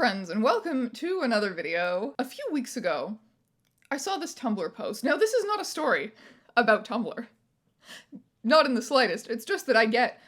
friends, and welcome to another video. A few weeks ago, I saw this Tumblr post. Now, this is not a story about Tumblr. Not in the slightest. It's just that I get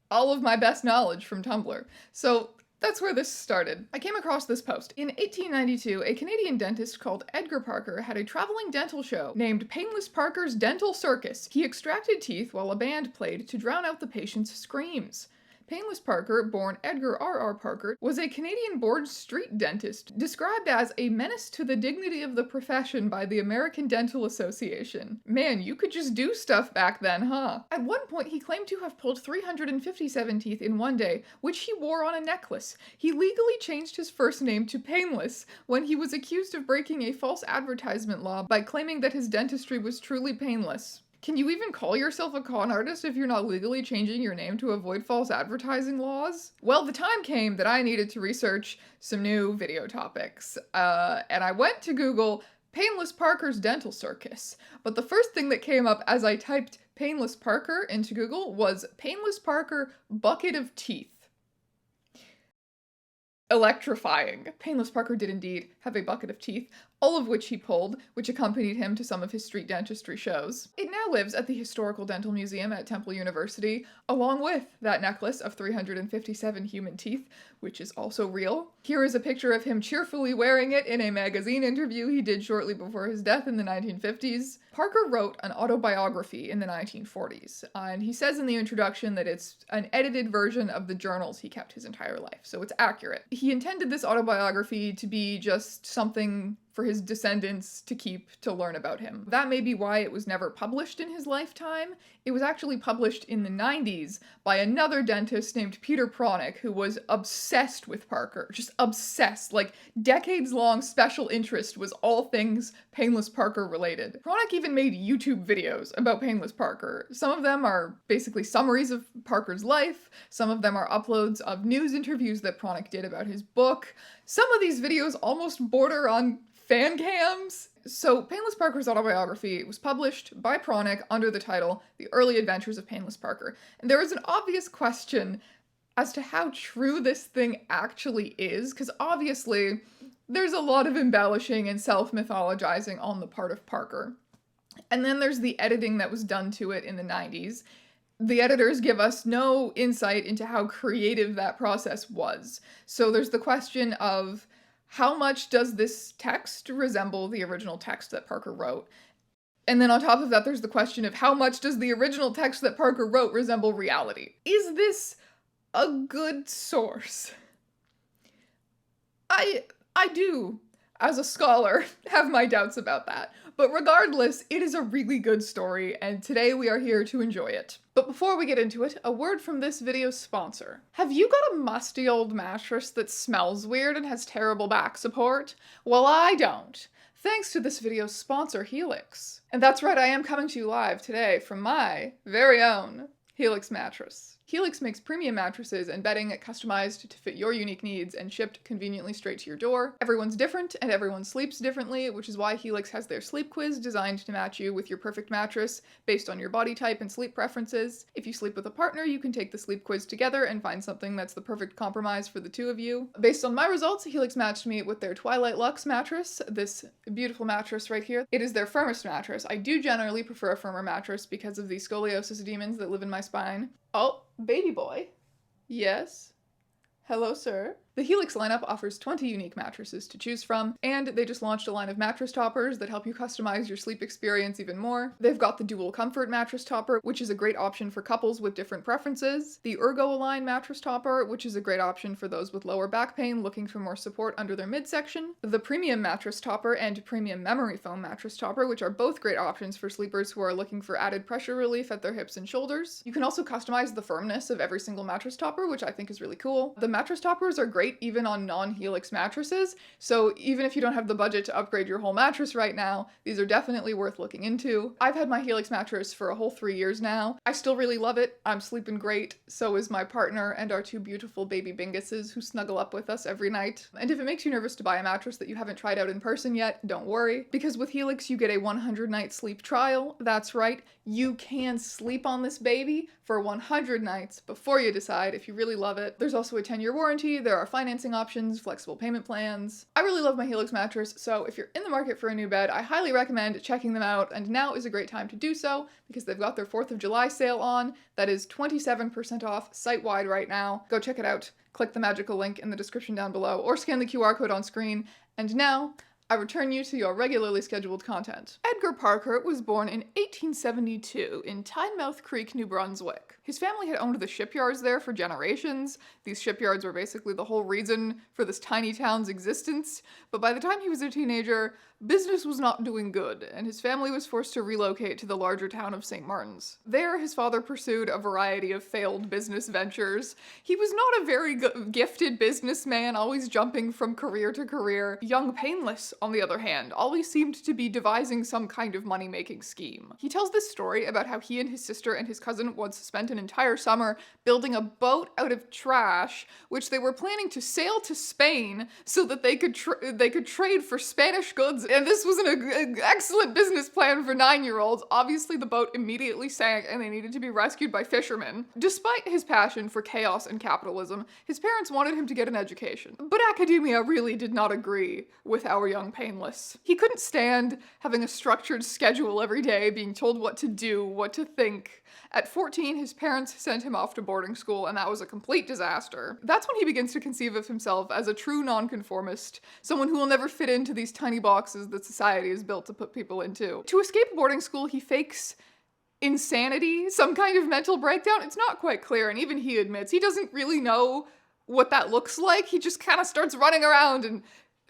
all of my best knowledge from Tumblr. So that's where this started. I came across this post. In 1892, a Canadian dentist called Edgar Parker had a traveling dental show named Painless Parker's Dental Circus. He extracted teeth while a band played to drown out the patient's screams. Painless Parker, born Edgar R.R. Parker, was a Canadian-born street dentist, described as a menace to the dignity of the profession by the American Dental Association. Man, you could just do stuff back then, huh? At one point, he claimed to have pulled 357 teeth in one day, which he wore on a necklace. He legally changed his first name to Painless when he was accused of breaking a false advertisement law by claiming that his dentistry was truly painless. Can you even call yourself a con artist if you're not legally changing your name to avoid false advertising laws? Well, the time came that I needed to research some new video topics, and I went to Google Painless Parker's Dental Circus, but the first thing that came up as I typed Painless Parker into Google was Painless Parker Bucket of Teeth. Electrifying. Painless Parker did indeed have a bucket of teeth, all of which he pulled, which accompanied him to some of his street dentistry shows. It now lives at the Historical Dental Museum at Temple University, along with that necklace of 357 human teeth, which is also real. Here is a picture of him cheerfully wearing it in a magazine interview he did shortly before his death in the 1950s. Parker wrote an autobiography in the 1940s, and he says in the introduction that it's an edited version of the journals he kept his entire life, so it's accurate. He intended this autobiography to be just something for his descendants to keep to learn about him. That may be why it was never published in his lifetime. It was actually published in the 90s by another dentist named Peter Pronick, who was obsessed with Parker. Just obsessed. Like, decades-long special interest was all things Painless Parker related. Pronick even made YouTube videos about Painless Parker. Some of them are basically summaries of Parker's life. Some of them are uploads of news interviews that Pronick did about his book. Some of these videos almost border on fan cams. So Painless Parker's autobiography was published by Pronick under the title The Early Adventures of Painless Parker. And there is an obvious question as to how true this thing actually is, because obviously there's a lot of embellishing and self-mythologizing on the part of Parker. And then there's the editing that was done to it in the 90s. The editors give us no insight into how creative that process was. So there's the question of how much does this text resemble the original text that Parker wrote? And then on top of that, there's the question of how much does the original text that Parker wrote resemble reality? Is this a good source? I do, as a scholar, have my doubts about that. But regardless, it is a really good story, and today we are here to enjoy it. But before we get into it, a word from this video's sponsor. Have you got a musty old mattress that smells weird and has terrible back support? Well, I don't. Thanks to this video's sponsor, Helix. And that's right, I am coming to you live today from my very own Helix mattress. Helix makes premium mattresses and bedding customized to fit your unique needs and shipped conveniently straight to your door. Everyone's different and everyone sleeps differently, which is why Helix has their sleep quiz designed to match you with your perfect mattress based on your body type and sleep preferences. If you sleep with a partner, you can take the sleep quiz together and find something that's the perfect compromise for the two of you. Based on my results, Helix matched me with their Twilight Luxe mattress, this beautiful mattress right here. It is their firmest mattress. I do generally prefer a firmer mattress because of the scoliosis demons that live in my spine. Oh, baby boy. Yes. Hello, sir. The Helix lineup offers 20 unique mattresses to choose from, and they just launched a line of mattress toppers that help you customize your sleep experience even more. They've got the Dual Comfort mattress topper, which is a great option for couples with different preferences. The Ergo Align mattress topper, which is a great option for those with lower back pain looking for more support under their midsection. The Premium mattress topper and Premium Memory Foam mattress topper, which are both great options for sleepers who are looking for added pressure relief at their hips and shoulders. You can also customize the firmness of every single mattress topper, which I think is really cool. The mattress toppers are great even on non-Helix mattresses, so even if you don't have the budget to upgrade your whole mattress right now, these are definitely worth looking into. I've had my Helix mattress for a whole 3 years now. I still really love it. I'm sleeping great. So is my partner and our two beautiful baby Binguses who snuggle up with us every night. And if it makes you nervous to buy a mattress that you haven't tried out in person yet, don't worry, because with Helix you get a 100-night sleep trial. That's right, you can sleep on this baby for 100 nights before you decide if you really love it. There's also a 10-year warranty, there are financing options, flexible payment plans. I really love my Helix mattress, so if you're in the market for a new bed, I highly recommend checking them out, and now is a great time to do so because they've got their 4th of July sale on. That is 27% off site-wide right now. Go check it out. Click the magical link in the description down below or scan the QR code on screen. And now, I return you to your regularly scheduled content. Edgar Parker was born in 1872 in Tynemouth Creek, New Brunswick. His family had owned the shipyards there for generations. These shipyards were basically the whole reason for this tiny town's existence. But by the time he was a teenager, business was not doing good, and his family was forced to relocate to the larger town of St. Martin's. There, his father pursued a variety of failed business ventures. He was not a very gifted businessman, always jumping from career to career. Young Painless, on the other hand, always seemed to be devising some kind of money-making scheme. He tells this story about how he and his sister and his cousin once spent an entire summer building a boat out of trash, which they were planning to sail to Spain so that they could trade for Spanish goods. And this was an excellent business plan for 9-year-olds. Obviously, the boat immediately sank and they needed to be rescued by fishermen. Despite his passion for chaos and capitalism, his parents wanted him to get an education. But academia really did not agree with our young Painless. He couldn't stand having a structured schedule every day, being told what to do, what to think. At 14, his parents sent him off to boarding school, and that was a complete disaster. That's when he begins to conceive of himself as a true nonconformist, someone who will never fit into these tiny boxes that society is built to put people into. To escape boarding school, he fakes insanity, some kind of mental breakdown. It's not quite clear, and even he admits he doesn't really know what that looks like. He just kind of starts running around and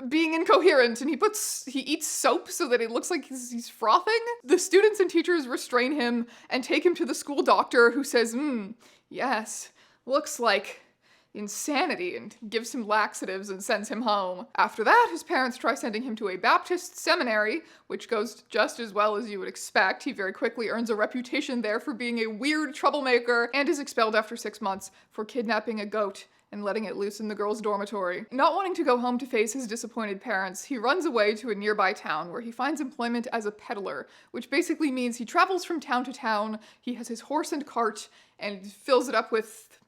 being incoherent, and he eats soap so that it looks like he's frothing. The students and teachers restrain him and take him to the school doctor, who says, yes, looks like insanity, and gives him laxatives and sends him home. After that, his parents try sending him to a Baptist seminary, which goes just as well as you would expect. He very quickly earns a reputation there for being a weird troublemaker and is expelled after 6 months for kidnapping a goat and letting it loose in the girls' dormitory. Not wanting to go home to face his disappointed parents, he runs away to a nearby town where he finds employment as a peddler, which basically means he travels from town to town. He has his horse and cart and fills it up with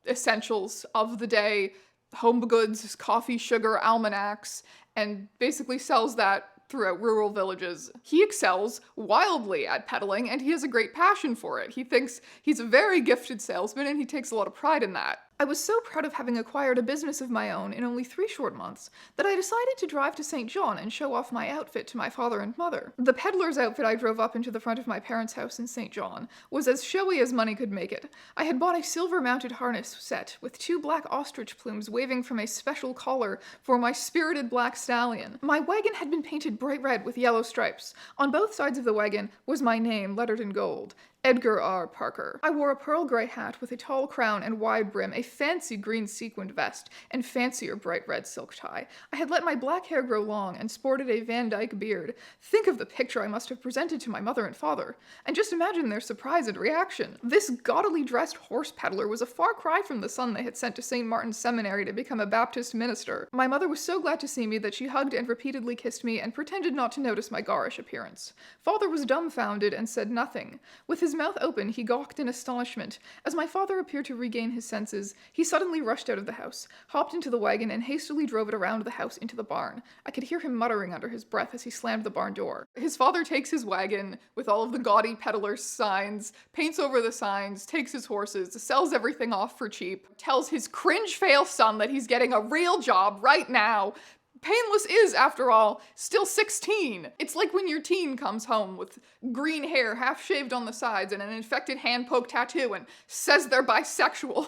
essentials of the day, home goods, coffee, sugar, almanacs, and basically sells that throughout rural villages. He excels wildly at peddling, and he has a great passion for it. He thinks he's a very gifted salesman, and he takes a lot of pride in that. I was so proud of having acquired a business of my own in only 3 short months that I decided to drive to St. John and show off my outfit to my father and mother. The peddler's outfit I drove up into the front of my parents' house in St. John was as showy as money could make it. I had bought a silver-mounted harness set with 2 black ostrich plumes waving from a special collar for my spirited black stallion. My wagon had been painted bright red with yellow stripes. On both sides of the wagon was my name lettered in gold. Edgar R. Parker. I wore a pearl gray hat with a tall crown and wide brim, a fancy green sequined vest, and fancier bright red silk tie. I had let my black hair grow long and sported a Van Dyke beard. Think of the picture I must have presented to my mother and father, and just imagine their surprise and reaction. This gaudily dressed horse peddler was a far cry from the son they had sent to St. Martin's Seminary to become a Baptist minister. My mother was so glad to see me that she hugged and repeatedly kissed me and pretended not to notice my garish appearance. Father was dumbfounded and said nothing. With his mouth open, he gawked in astonishment. As my father appeared to regain his senses, he suddenly rushed out of the house, hopped into the wagon, and hastily drove it around the house into the barn. I could hear him muttering under his breath as he slammed the barn door. His father takes his wagon with all of the gaudy peddler signs, paints over the signs, takes his horses, sells everything off for cheap, tells his cringe-fail son that he's getting a real job right now. Painless is, after all, still 16. It's like when your teen comes home with green hair half-shaved on the sides and an infected hand-poke tattoo and says they're bisexual.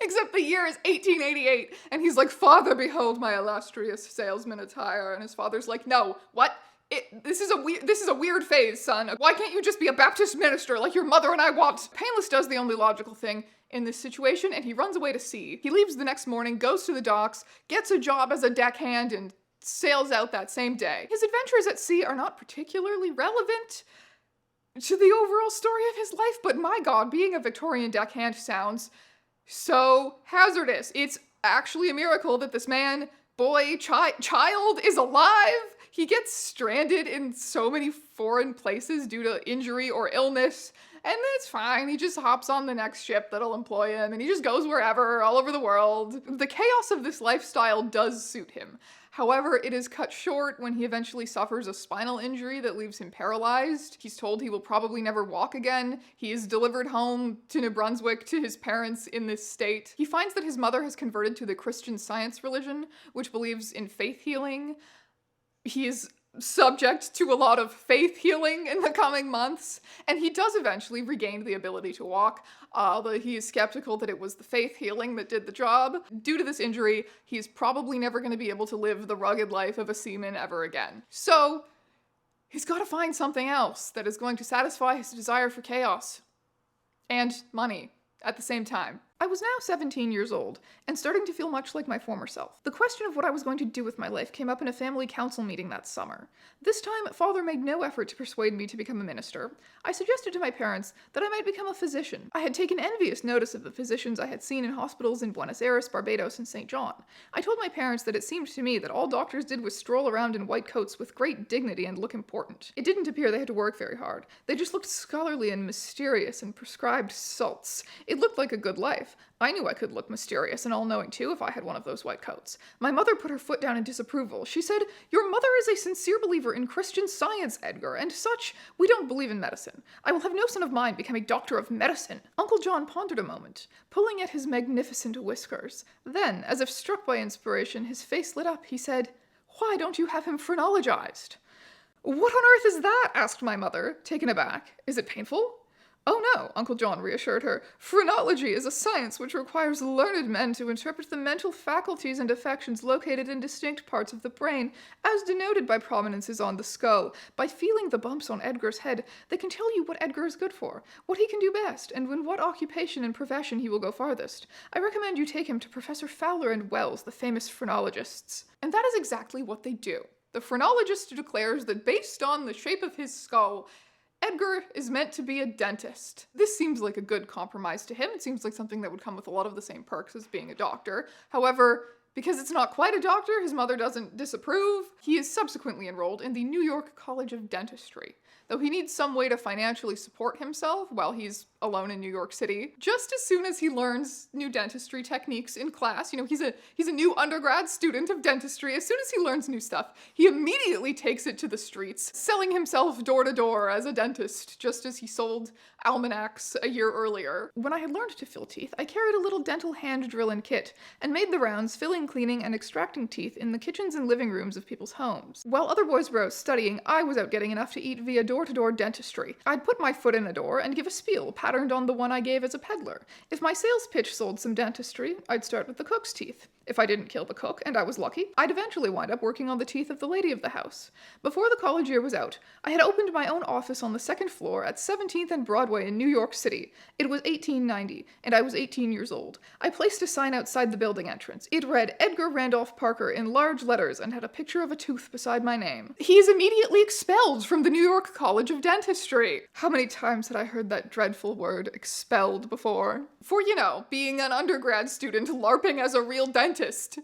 Except the year is 1888, and he's like, "Father, behold my illustrious salesman attire." And his father's like, "No, what? This is a weird phase, son. Why can't you just be a Baptist minister like your mother and I want?" Painless does the only logical thing in this situation, and he runs away to sea. He leaves the next morning, goes to the docks, gets a job as a deckhand, and sails out that same day. His adventures at sea are not particularly relevant to the overall story of his life, but my god, being a Victorian deckhand sounds so hazardous. It's actually a miracle that this man, boy, child is alive. He gets stranded in so many foreign places due to injury or illness, And it's fine. He just hops on the next ship that'll employ him, and he just goes wherever, all over the world. The chaos of this lifestyle does suit him. However, it is cut short when he eventually suffers a spinal injury that leaves him paralyzed. He's told he will probably never walk again. He is delivered home to New Brunswick to his parents in this state. He finds that his mother has converted to the Christian Science religion, which believes in faith healing. He is subject to a lot of faith healing in the coming months, and he does eventually regain the ability to walk, although he is skeptical that it was the faith healing that did the job. Due to this injury, he is probably never going to be able to live the rugged life of a seaman ever again. So, he's got to find something else that is going to satisfy his desire for chaos and money at the same time. I was now 17 years old, and starting to feel much like my former self. The question of what I was going to do with my life came up in a family council meeting that summer. This time, Father made no effort to persuade me to become a minister. I suggested to my parents that I might become a physician. I had taken envious notice of the physicians I had seen in hospitals in Buenos Aires, Barbados, and St. John. I told my parents that it seemed to me that all doctors did was stroll around in white coats with great dignity and look important. It didn't appear they had to work very hard. They just looked scholarly and mysterious and prescribed salts. It looked like a good life. I knew I could look mysterious and all-knowing too if I had one of those white coats. My mother put her foot down in disapproval. She said, "Your mother is a sincere believer in Christian Science, Edgar, and such, we don't believe in medicine. I will have no son of mine become a doctor of medicine." Uncle John pondered a moment, pulling at his magnificent whiskers. Then, as if struck by inspiration, his face lit up. He said, "Why don't you have him phrenologized?" "What on earth is that?" asked my mother, taken aback. "Is it painful?" "Oh no," Uncle John reassured her. "Phrenology is a science which requires learned men to interpret the mental faculties and affections located in distinct parts of the brain, as denoted by prominences on the skull. By feeling the bumps on Edgar's head, they can tell you what Edgar is good for, what he can do best, and in what occupation and profession he will go farthest. I recommend you take him to Professor Fowler and Wells, the famous phrenologists." And that is exactly what they do. The phrenologist declares that based on the shape of his skull, Edgar is meant to be a dentist. This seems like a good compromise to him. It seems like something that would come with a lot of the same perks as being a doctor. However, because it's not quite a doctor, his mother doesn't disapprove. He is subsequently enrolled in the New York College of Dentistry, though he needs some way to financially support himself while he's alone in New York City. Just as soon as he learns new dentistry techniques in class, he's a new undergrad student of dentistry. As soon as he learns new stuff, he immediately takes it to the streets, selling himself door to door as a dentist, just as he sold almanacs a year earlier. When I had learned to fill teeth, I carried a little dental hand drill and kit, and made the rounds filling, cleaning, and extracting teeth in the kitchens and living rooms of people's homes. While other boys were out studying, I was out getting enough to eat via door-to-door dentistry. I'd put my foot in a door and give a spiel, patterned on the one I gave as a peddler. If my sales pitch sold some dentistry, I'd start with the cook's teeth. If I didn't kill the cook, and I was lucky, I'd eventually wind up working on the teeth of the lady of the house. Before the college year was out, I had opened my own office on the second floor at 17th and Broadway in New York City. It was 1890, and I was 18 years old. I placed a sign outside the building entrance. It read Edgar Randolph Parker in large letters and had a picture of a tooth beside my name. He is immediately expelled from the New York College of Dentistry. How many times had I heard that dreadful word, expelled, before? For, being an undergrad student LARPing as a real dentist.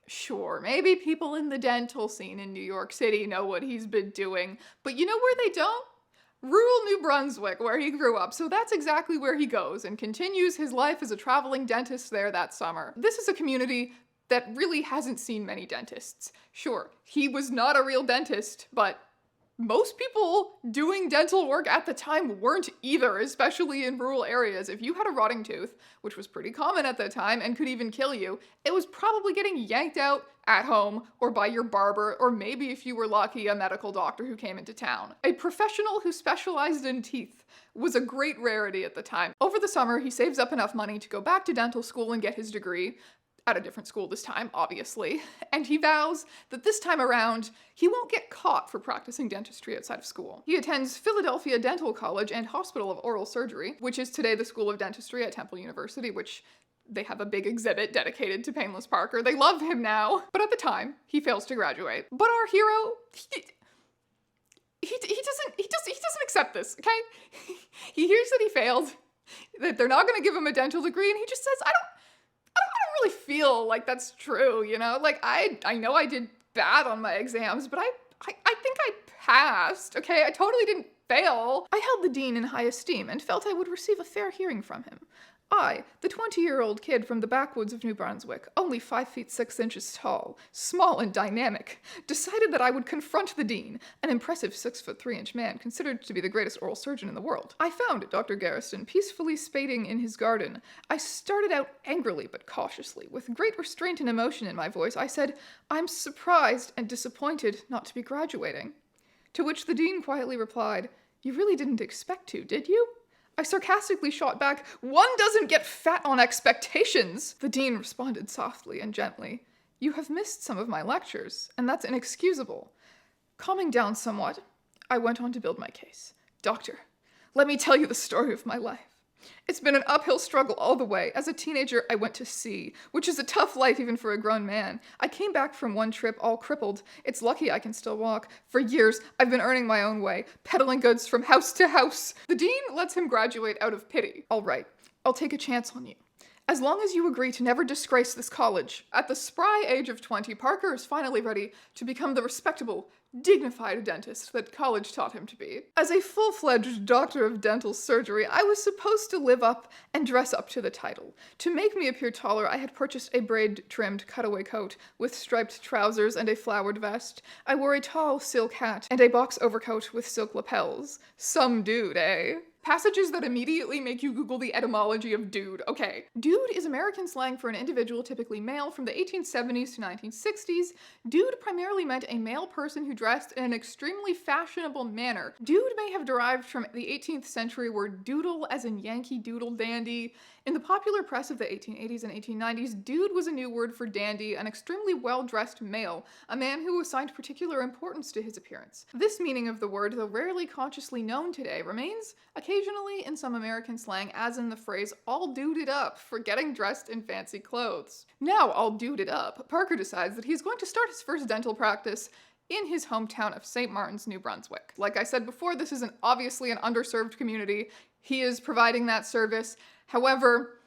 Sure, maybe people in the dental scene in New York City know what he's been doing, but you know where they don't? Rural New Brunswick, where he grew up, so that's exactly where he goes and continues his life as a traveling dentist there that summer. This is a community that really hasn't seen many dentists. Sure, he was not a real dentist, but most people doing dental work at the time weren't either, especially in rural areas. If you had a rotting tooth, which was pretty common at the time and could even kill you, it was probably getting yanked out at home or by your barber, or maybe if you were lucky, a medical doctor who came into town. A professional who specialized in teeth was a great rarity at the time. Over the summer, he saves up enough money to go back to dental school and get his degree, at a different school this time, obviously, and he vows that this time around, he won't get caught for practicing dentistry outside of school. He attends Philadelphia Dental College and Hospital of Oral Surgery, which is today the School of Dentistry at Temple University, which they have a big exhibit dedicated to Painless Parker. They love him now. But at the time, he fails to graduate. But our hero, he doesn't accept this, okay? He hears that he failed, that they're not gonna give him a dental degree, and he just says, I don't really feel like that's true, Like, I know I did bad on my exams, but I think I passed, okay? I totally didn't fail. I held the dean in high esteem and felt I would receive a fair hearing from him. I, the 20-year-old kid from the backwoods of New Brunswick, only 5 feet 6 inches tall, small and dynamic, decided that I would confront the dean, an impressive 6 foot 3 inch man considered to be the greatest oral surgeon in the world. I found Dr. Garrison peacefully spading in his garden. I started out angrily but cautiously. With great restraint and emotion in my voice, I said, "I'm surprised and disappointed not to be graduating." To which the dean quietly replied, "You really didn't expect to, did you?" I sarcastically shot back, "One doesn't get fat on expectations." The dean responded softly and gently, "You have missed some of my lectures, and that's inexcusable." Calming down somewhat, I went on to build my case. "Doctor, let me tell you the story of my life. It's been an uphill struggle all the way. As a teenager, I went to sea, which is a tough life even for a grown man. I came back from one trip all crippled. It's lucky I can still walk. For years, I've been earning my own way, peddling goods from house to house." The dean lets him graduate out of pity. "All right, I'll take a chance on you. As long as you agree to never disgrace this college." At the spry age of 20, Parker is finally ready to become the respectable, dignified dentist that college taught him to be. As a full-fledged doctor of dental surgery, I was supposed to live up and dress up to the title. To make me appear taller, I had purchased a braid-trimmed cutaway coat with striped trousers and a flowered vest. I wore a tall silk hat and a box overcoat with silk lapels. Some dude, eh? Passages that immediately make you Google the etymology of dude. Okay. Dude is American slang for an individual, typically male, from the 1870s to 1960s. Dude primarily meant a male person who dressed in an extremely fashionable manner. Dude may have derived from the 18th century word doodle, as in Yankee Doodle Dandy. In the popular press of the 1880s and 1890s, dude was a new word for dandy, an extremely well-dressed male, a man who assigned particular importance to his appearance. This meaning of the word, though rarely consciously known today, remains occasionally in some American slang, as in the phrase "all duded up" for getting dressed in fancy clothes. Now all duded up, Parker decides that he's going to start his first dental practice in his hometown of St. Martin's, New Brunswick. Like I said before, this is obviously an underserved community. He is providing that service. However,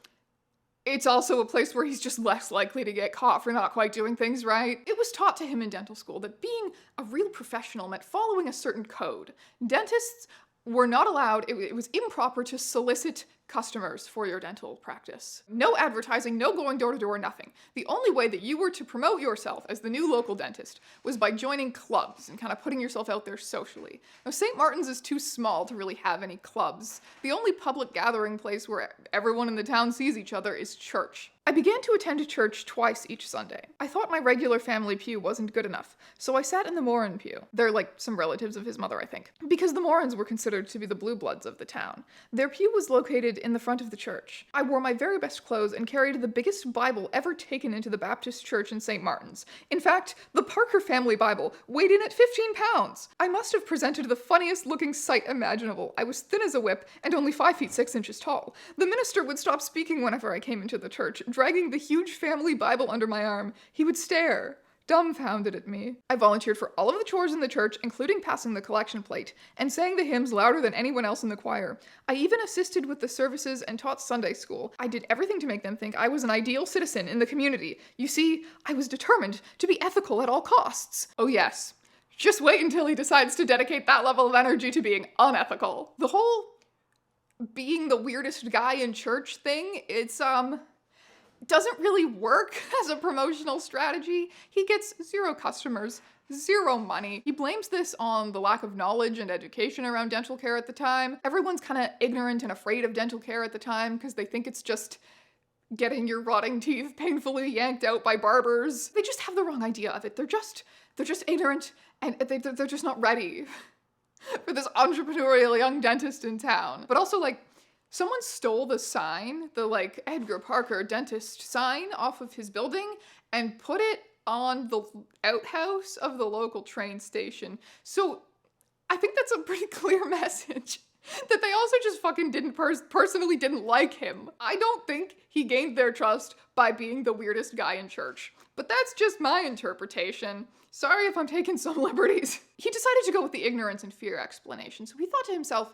it's also a place where he's just less likely to get caught for not quite doing things right. It was taught to him in dental school that being a real professional meant following a certain code. Dentists were not allowed, it was improper to solicit customers for your dental practice. No advertising, no going door to door, nothing. The only way that you were to promote yourself as the new local dentist was by joining clubs and kind of putting yourself out there socially. Now, St. Martin's is too small to really have any clubs. The only public gathering place where everyone in the town sees each other is church. I began to attend church twice each Sunday. I thought my regular family pew wasn't good enough, so I sat in the Moran pew. They're like some relatives of his mother, I think. Because the Morans were considered to be the blue bloods of the town. Their pew was located in the front of the church. I wore my very best clothes and carried the biggest Bible ever taken into the Baptist church in St. Martin's. In fact, the Parker family Bible weighed in at 15 pounds. I must have presented the funniest looking sight imaginable. I was thin as a whip and only 5 feet 6 inches tall. The minister would stop speaking whenever I came into the church, dragging the huge family Bible under my arm. He would stare, dumbfounded at me. I volunteered for all of the chores in the church, including passing the collection plate, and sang the hymns louder than anyone else in the choir. I even assisted with the services and taught Sunday school. I did everything to make them think I was an ideal citizen in the community. You see, I was determined to be ethical at all costs. Oh yes, just wait until he decides to dedicate that level of energy to being unethical. The whole being the weirdest guy in church thing, doesn't really work as a promotional strategy. He gets 0 customers, 0 money. He blames this on the lack of knowledge and education around dental care at the time. Everyone's kind of ignorant and afraid of dental care at the time because they think it's just getting your rotting teeth painfully yanked out by barbers. They just have the wrong idea of it. They're just ignorant and they're just not ready for this entrepreneurial young dentist in town. But also, like, someone stole the sign, the Edgar Parker dentist sign off of his building and put it on the outhouse of the local train station. So I think that's a pretty clear message that they also just fucking personally didn't like him. I don't think he gained their trust by being the weirdest guy in church. But that's just my interpretation. Sorry if I'm taking some liberties. He decided to go with the ignorance and fear explanation. So he thought to himself,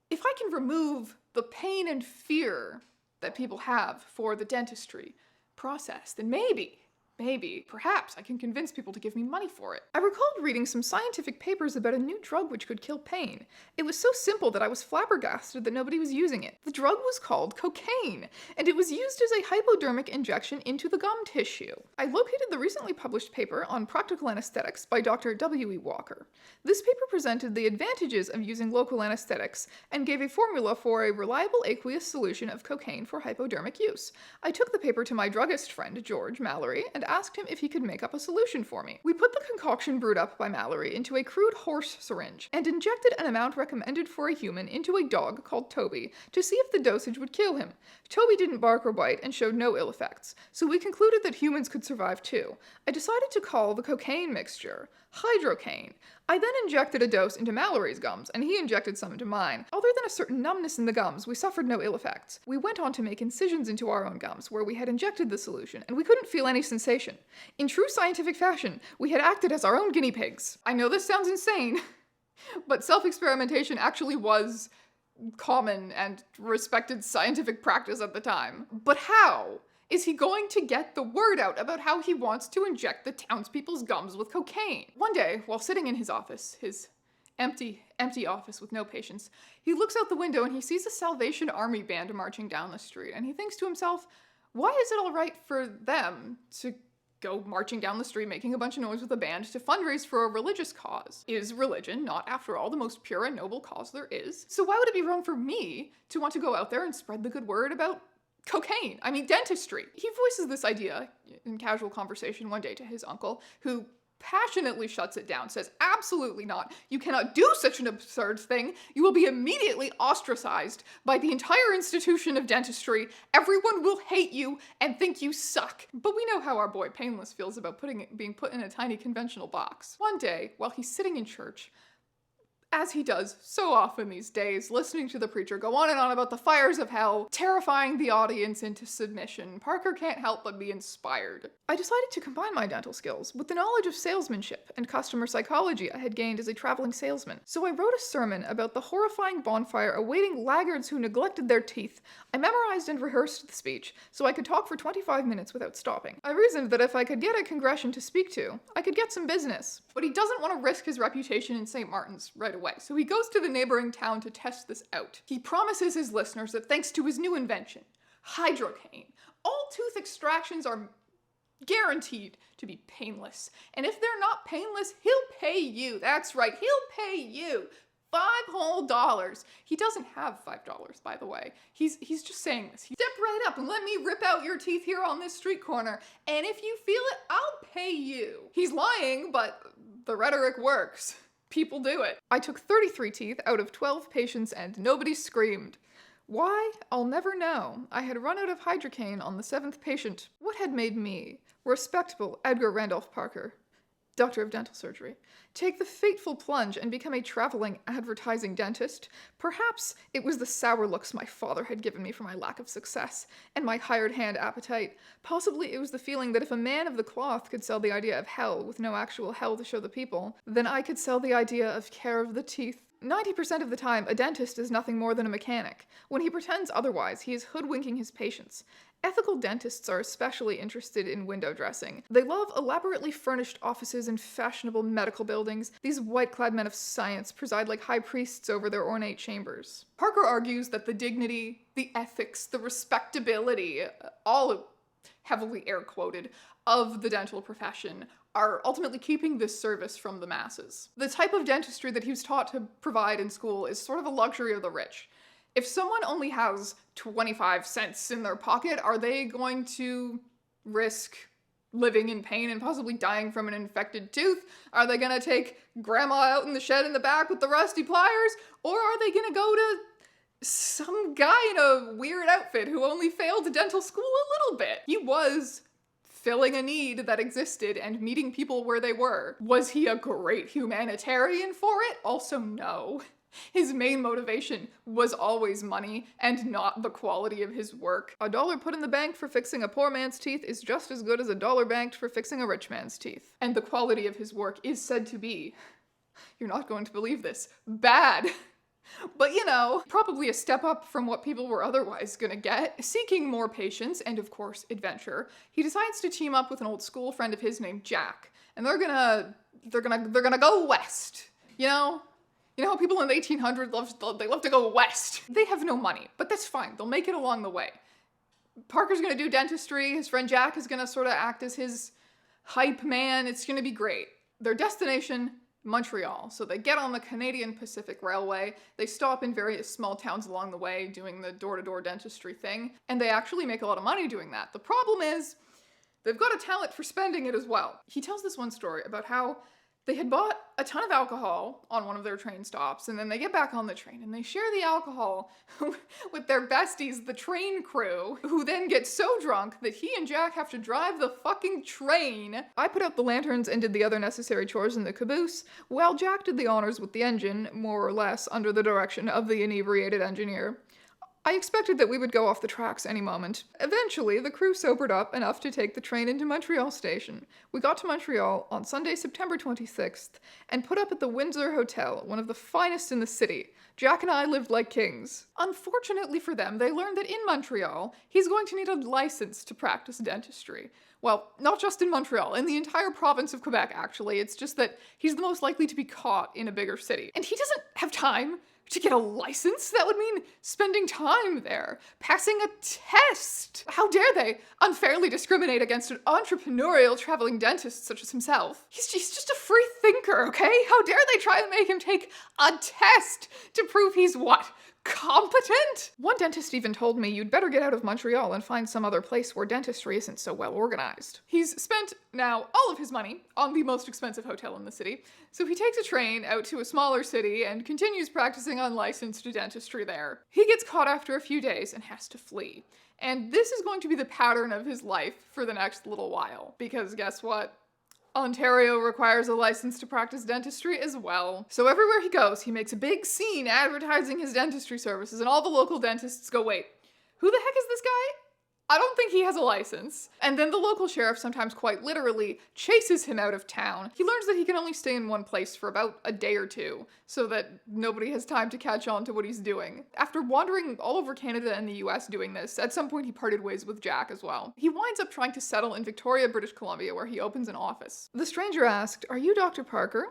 if I can remove the pain and fear that people have for the dentistry process, then maybe maybe, perhaps I can convince people to give me money for it. I recalled reading some scientific papers about a new drug which could kill pain. It was so simple that I was flabbergasted that nobody was using it. The drug was called cocaine, and it was used as a hypodermic injection into the gum tissue. I located the recently published paper on practical anesthetics by Dr. W.E. Walker. This paper presented the advantages of using local anesthetics and gave a formula for a reliable aqueous solution of cocaine for hypodermic use. I took the paper to my druggist friend, George Mallory, and asked him if he could make up a solution for me. We put the concoction brewed up by Mallory into a crude horse syringe and injected an amount recommended for a human into a dog called Toby to see if the dosage would kill him. Toby didn't bark or bite and showed no ill effects, so we concluded that humans could survive too. I decided to call the cocaine mixture hydrocaine. I then injected a dose into Mallory's gums, and he injected some into mine. Other than a certain numbness in the gums, we suffered no ill effects. We went on to make incisions into our own gums, where we had injected the solution, and we couldn't feel any sensation. In true scientific fashion, we had acted as our own guinea pigs. I know this sounds insane, but self-experimentation actually was common and respected scientific practice at the time. But how is he going to get the word out about how he wants to inject the townspeople's gums with cocaine? One day, while sitting in his office, his empty office with no patients, he looks out the window and he sees a Salvation Army band marching down the street, and he thinks to himself, why is it all right for them to go marching down the street making a bunch of noise with a band to fundraise for a religious cause? Is religion not, after all, the most pure and noble cause there is? So why would it be wrong for me to want to go out there and spread the good word about cocaine? I mean, dentistry. He voices this idea in casual conversation one day to his uncle, who passionately shuts it down, says, absolutely not. You cannot do such an absurd thing. You will be immediately ostracized by the entire institution of dentistry. Everyone will hate you and think you suck. But we know how our boy Painless feels about being put in a tiny conventional box. One day, while he's sitting in church, as he does so often these days, listening to the preacher go on and on about the fires of hell, terrifying the audience into submission, Parker can't help but be inspired. I decided to combine my dental skills with the knowledge of salesmanship and customer psychology I had gained as a traveling salesman. So I wrote a sermon about the horrifying bonfire awaiting laggards who neglected their teeth. I memorized and rehearsed the speech so I could talk for 25 minutes without stopping. I reasoned that if I could get a congregation to speak to, I could get some business. But he doesn't want to risk his reputation in St. Martin's right away, so he goes to the neighboring town to test this out. He promises his listeners that thanks to his new invention, hydrocaine, all tooth extractions are guaranteed to be painless. And if they're not painless, he'll pay you. That's right, he'll pay you $5 whole. He doesn't have $5, by the way. He's just saying this. Step right up and let me rip out your teeth here on this street corner, and if you feel it, I'll pay you. He's lying, but the rhetoric works. People do it. I took 33 teeth out of 12 patients and nobody screamed. Why? I'll never know. I had run out of hydrocaine on the 7th patient. What had made me, respectable Edgar Randolph Parker, doctor of dental surgery, take the fateful plunge and become a traveling advertising dentist? Perhaps it was the sour looks my father had given me for my lack of success, and my hired hand appetite. Possibly it was the feeling that if a man of the cloth could sell the idea of hell with no actual hell to show the people, then I could sell the idea of care of the teeth. 90% of the time, a dentist is nothing more than a mechanic. When he pretends otherwise, he is hoodwinking his patients. Ethical dentists are especially interested in window dressing. They love elaborately furnished offices in fashionable medical buildings. These white-clad men of science preside like high priests over their ornate chambers. Parker argues that the dignity, the ethics, the respectability, all heavily air-quoted, of the dental profession are ultimately keeping this service from the masses. The type of dentistry that he was taught to provide in school is sort of a luxury of the rich. If someone only has 25 cents in their pocket, are they going to risk living in pain and possibly dying from an infected tooth? Are they gonna take grandma out in the shed in the back with the rusty pliers? Or are they gonna go to some guy in a weird outfit who only failed dental school a little bit? He was filling a need that existed and meeting people where they were. Was he a great humanitarian for it? Also, no. His main motivation was always money and not the quality of his work. $1 put in the bank for fixing a poor man's teeth is just as good as $1 banked for fixing a rich man's teeth. And the quality of his work is said to be, you're not going to believe this, bad. But you know, probably a step up from what people were otherwise gonna get. Seeking more patience and, of course, adventure, he decides to team up with an old school friend of his named Jack, and they're gonna go west. You know? You know how people in the 1800s love to go west? They have no money, but that's fine. They'll make it along the way. Parker's gonna do dentistry. His friend Jack is gonna sort of act as his hype man. It's gonna be great. Their destination, Montreal. So they get on the Canadian Pacific Railway. They stop in various small towns along the way doing the door-to-door dentistry thing, and they actually make a lot of money doing that. The problem is, they've got a talent for spending it as well. He tells this one story about how they had bought a ton of alcohol on one of their train stops, and then they get back on the train and they share the alcohol with their besties, the train crew, who then get so drunk that he and Jack have to drive the fucking train. I put out the lanterns and did the other necessary chores in the caboose, while Jack did the honors with the engine, more or less under the direction of the inebriated engineer. I expected that we would go off the tracks any moment. Eventually, the crew sobered up enough to take the train into Montreal station. We got to Montreal on Sunday, September 26th, and put up at the Windsor Hotel, one of the finest in the city. Jack and I lived like kings. Unfortunately for them, they learned that in Montreal, he's going to need a license to practice dentistry. Well, not just in Montreal, in the entire province of Quebec, actually. It's just that he's the most likely to be caught in a bigger city. And he doesn't have time to get a license? That would mean spending time there, passing a test. How dare they unfairly discriminate against an entrepreneurial traveling dentist such as himself? He's just a free thinker, okay? How dare they try and make him take a test to prove he's what? Competent? One dentist even told me you'd better get out of Montreal and find some other place where dentistry isn't so well organized. He's spent now all of his money on the most expensive hotel in the city, so he takes a train out to a smaller city and continues practicing unlicensed dentistry there. He gets caught after a few days and has to flee. And this is going to be the pattern of his life for the next little while, because guess what? Ontario requires a license to practice dentistry as well. So everywhere he goes, he makes a big scene advertising his dentistry services, and all the local dentists go, wait, who the heck is this guy? I don't think he has a license. And then the local sheriff, sometimes quite literally, chases him out of town. He learns that he can only stay in one place for about a day or two, so that nobody has time to catch on to what he's doing. After wandering all over Canada and the US doing this, at some point he parted ways with Jack as well. He winds up trying to settle in Victoria, British Columbia, where he opens an office. The stranger asked, "Are you Dr. Parker?"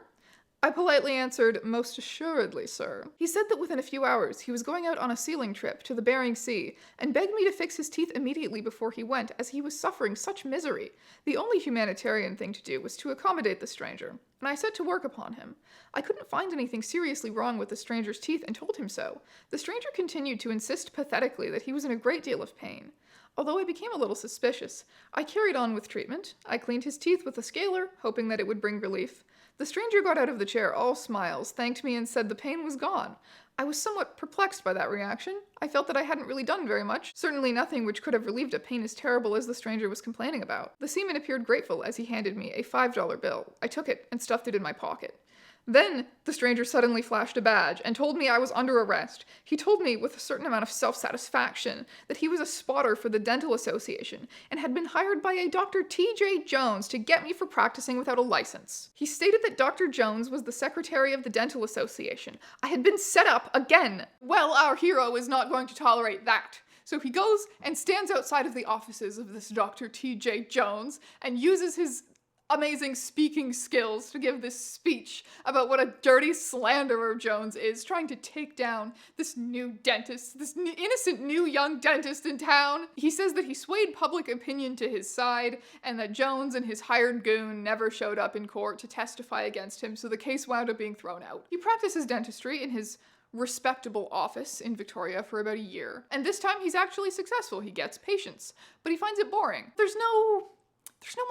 I politely answered, "Most assuredly, sir." He said that within a few hours he was going out on a sealing trip to the Bering Sea, and begged me to fix his teeth immediately before he went, as he was suffering such misery. The only humanitarian thing to do was to accommodate the stranger, and I set to work upon him. I couldn't find anything seriously wrong with the stranger's teeth and told him so. The stranger continued to insist pathetically that he was in a great deal of pain. Although I became a little suspicious, I carried on with treatment. I cleaned his teeth with a scaler, hoping that it would bring relief. The stranger got out of the chair all smiles, thanked me, and said the pain was gone. I was somewhat perplexed by that reaction. I felt that I hadn't really done very much, certainly nothing which could have relieved a pain as terrible as the stranger was complaining about. The seaman appeared grateful as he handed me a $5 bill. I took it and stuffed it in my pocket. Then, the stranger suddenly flashed a badge and told me I was under arrest. He told me, with a certain amount of self-satisfaction, that he was a spotter for the Dental Association and had been hired by a Dr. T.J. Jones to get me for practicing without a license. He stated that Dr. Jones was the secretary of the Dental Association. I had been set up again. Well, our hero is not going to tolerate that. So he goes and stands outside of the offices of this Dr. T.J. Jones and uses his amazing speaking skills to give this speech about what a dirty slanderer Jones is, trying to take down this new dentist, this innocent new young dentist in town. He says that he swayed public opinion to his side and that Jones and his hired goon never showed up in court to testify against him, so the case wound up being thrown out. He practices dentistry in his respectable office in Victoria for about a year, and this time he's actually successful. He gets patients, but he finds it boring. There's no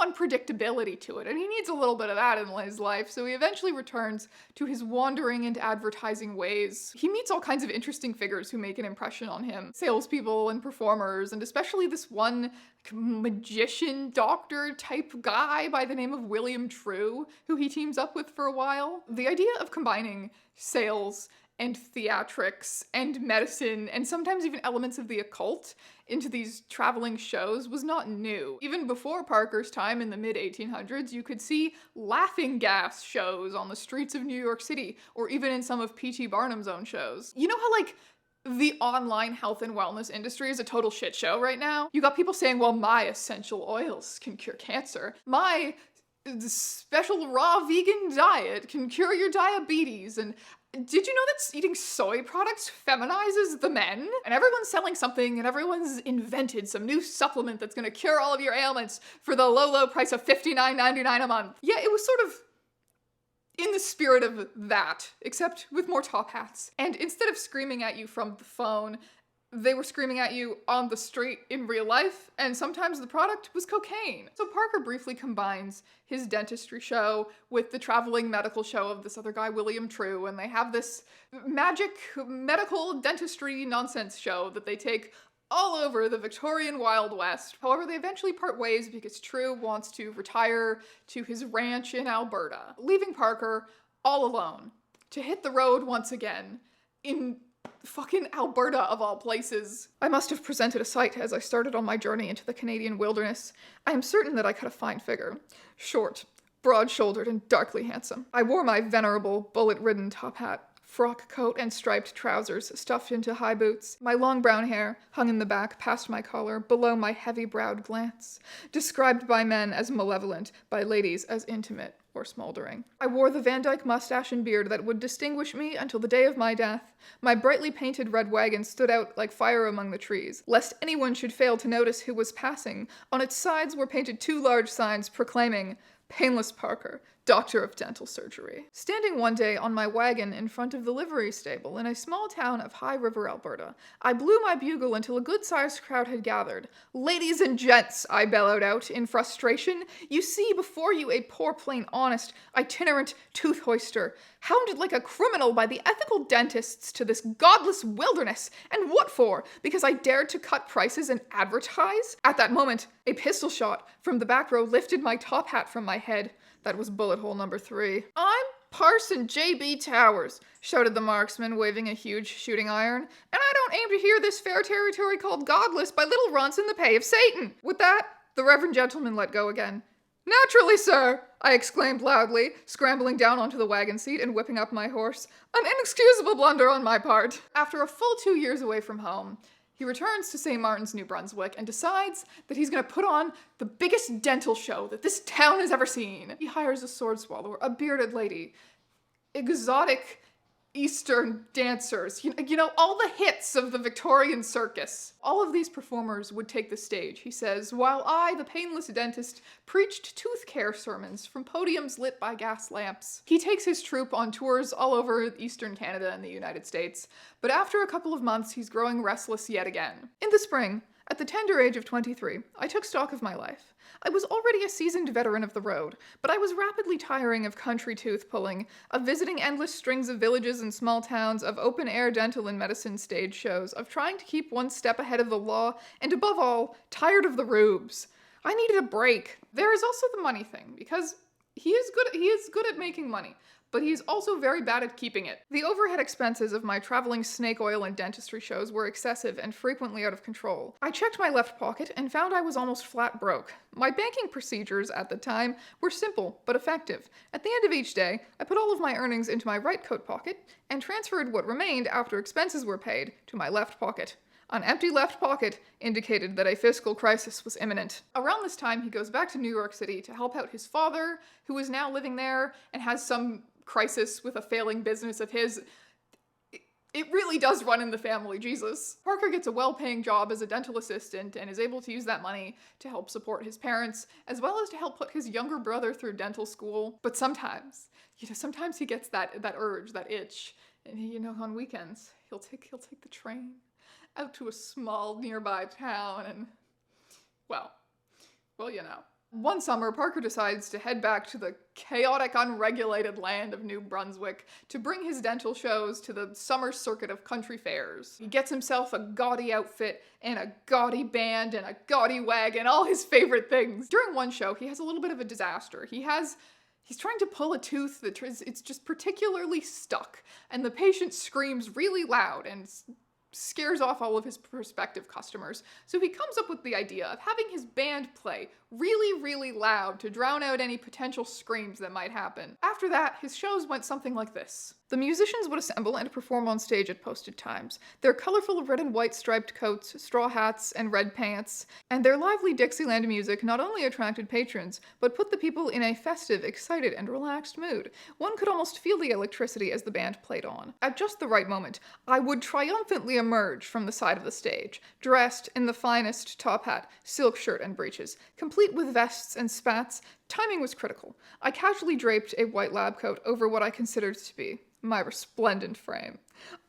unpredictability to it, and he needs a little bit of that in his life, so he eventually returns to his wandering and advertising ways. He meets all kinds of interesting figures who make an impression on him. Salespeople and performers, and especially this one magician doctor type guy by the name of William True, who he teams up with for a while. The idea of combining sales and theatrics and medicine and sometimes even elements of the occult into these traveling shows was not new. Even before Parker's time in the mid-1800s, you could see laughing gas shows on the streets of New York City, or even in some of P.T. Barnum's own shows. You know how, like, the online health and wellness industry is a total shit show right now? You got people saying, well, my essential oils can cure cancer. My special raw vegan diet can cure your diabetes. And did you know that eating soy products feminizes the men? And everyone's selling something, and everyone's invented some new supplement that's gonna cure all of your ailments for the low, low price of $59.99 a month. Yeah, it was sort of in the spirit of that, except with more top hats. And instead of screaming at you from the phone, they were screaming at you on the street in real life, and sometimes the product was cocaine. So Parker briefly combines his dentistry show with the traveling medical show of this other guy, William True, and they have this magic medical dentistry nonsense show that they take all over the Victorian Wild West. However, they eventually part ways because True wants to retire to his ranch in Alberta, leaving Parker all alone to hit the road once again in fucking Alberta of all places. I must have presented a sight as I started on my journey into the Canadian wilderness. I am certain that I cut a fine figure. Short, broad-shouldered, and darkly handsome. I wore my venerable, bullet-ridden top hat, frock coat, and striped trousers stuffed into high boots. My long brown hair hung in the back past my collar, below my heavy-browed glance, described by men as malevolent, by ladies as intimate or smoldering. I wore the Van Dyke mustache and beard that would distinguish me until the day of my death. My brightly painted red wagon stood out like fire among the trees. Lest anyone should fail to notice who was passing, on its sides were painted 2 large signs proclaiming, "Painless Parker, Doctor of Dental Surgery." Standing one day on my wagon in front of the livery stable in a small town of High River, Alberta, I blew my bugle until a good-sized crowd had gathered. "Ladies and gents," I bellowed out in frustration, "you see before you a poor, plain, honest, itinerant tooth hoister, hounded like a criminal by the ethical dentists to this godless wilderness. And what for? Because I dared to cut prices and advertise?" At that moment, a pistol shot from the back row lifted my top hat from my head. That was bullet hole number 3. "I'm Parson J.B. Towers," shouted the marksman, waving a huge shooting iron, "and I don't aim to hear this fair territory called godless by little runts in the pay of Satan." With that, the reverend gentleman let go again. "Naturally, sir," I exclaimed loudly, scrambling down onto the wagon seat and whipping up my horse. "An inexcusable blunder on my part." After a full 2 years away from home, he returns to St. Martin's, New Brunswick, and decides that he's going to put on the biggest dental show that this town has ever seen. He hires a sword swallower, a bearded lady, exotic Eastern dancers, you know, all the hits of the Victorian circus. All of these performers would take the stage, he says, while I, the painless dentist, preached tooth care sermons from podiums lit by gas lamps. He takes his troupe on tours all over Eastern Canada and the United States, but after a couple of months, he's growing restless yet again. In the spring, at the tender age of 23, I took stock of my life. I was already a seasoned veteran of the road, but I was rapidly tiring of country tooth pulling, of visiting endless strings of villages and small towns, of open-air dental and medicine stage shows, of trying to keep one step ahead of the law, and above all, tired of the rubes. I needed a break. There is also the money thing, because he is good at making money, but he's also very bad at keeping it. The overhead expenses of my traveling snake oil and dentistry shows were excessive and frequently out of control. I checked my left pocket and found I was almost flat broke. My banking procedures at the time were simple but effective. At the end of each day, I put all of my earnings into my right coat pocket and transferred what remained after expenses were paid to my left pocket. An empty left pocket indicated that a fiscal crisis was imminent. Around this time, he goes back to New York City to help out his father, who is now living there and has some crisis with a failing business of his. It really does run in the family, Jesus. Parker gets a well-paying job as a dental assistant and is able to use that money to help support his parents, as well as to help put his younger brother through dental school. But sometimes, sometimes he gets that urge, that itch, and on weekends, he'll take the train out to a small nearby town and, well, One summer, Parker decides to head back to the chaotic, unregulated land of New Brunswick to bring his dental shows to the summer circuit of country fairs. He gets himself a gaudy outfit and a gaudy band and a gaudy wagon, all his favorite things. During one show, he has a little bit of a disaster. He has He's trying to pull a tooth it's just particularly stuck, and the patient screams really loud and scares off all of his prospective customers. So he comes up with the idea of having his band play really, really loud to drown out any potential screams that might happen. After that, his shows went something like this. The musicians would assemble and perform on stage at posted times. Their colorful red and white striped coats, straw hats, and red pants, and their lively Dixieland music not only attracted patrons, but put the people in a festive, excited, and relaxed mood. One could almost feel the electricity as the band played on. At just the right moment, I would triumphantly emerge from the side of the stage, dressed in the finest top hat, silk shirt, and breeches, complete with vests and spats. Timing was critical. I casually draped a white lab coat over what I considered to be my resplendent frame.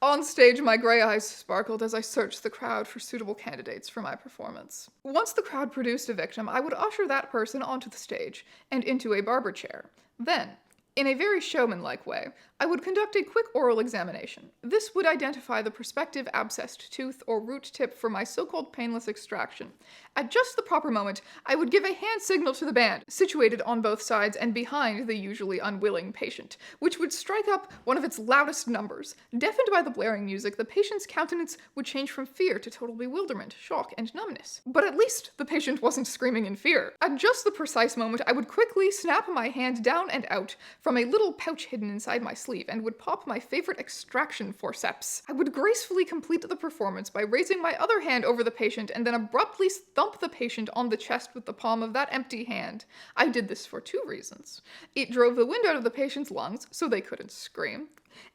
On stage, my gray eyes sparkled as I searched the crowd for suitable candidates for my performance. Once the crowd produced a victim, I would usher that person onto the stage and into a barber chair. Then, in a very showman-like way, I would conduct a quick oral examination. This would identify the prospective abscessed tooth or root tip for my so-called painless extraction. At just the proper moment, I would give a hand signal to the band, situated on both sides and behind the usually unwilling patient, which would strike up one of its loudest numbers. Deafened by the blaring music, the patient's countenance would change from fear to total bewilderment, shock, and numbness. But at least the patient wasn't screaming in fear. At just the precise moment, I would quickly snap my hand down and out from a little pouch hidden inside my sleeve and would pop my favorite extraction forceps. I would gracefully complete the performance by raising my other hand over the patient and then abruptly thump the patient on the chest with the palm of that empty hand. I did this for two reasons. It drove the wind out of the patient's lungs so they couldn't scream,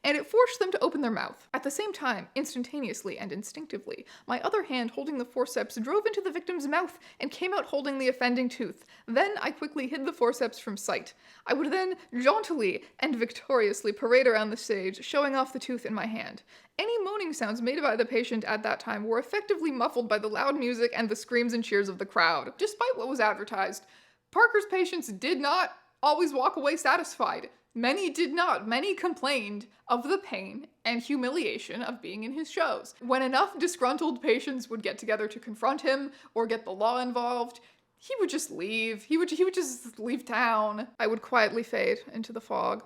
and it forced them to open their mouth. At the same time, instantaneously and instinctively, my other hand holding the forceps drove into the victim's mouth and came out holding the offending tooth. Then I quickly hid the forceps from sight. I would then jauntily and victoriously parade around the stage, showing off the tooth in my hand. Any moaning sounds made by the patient at that time were effectively muffled by the loud music and the screams and cheers of the crowd. Despite what was advertised, Parker's patients did not always walk away satisfied. Many did not. Many complained of the pain and humiliation of being in his shows. When enough disgruntled patients would get together to confront him or get the law involved, he would just leave. He would just leave town. I would quietly fade into the fog.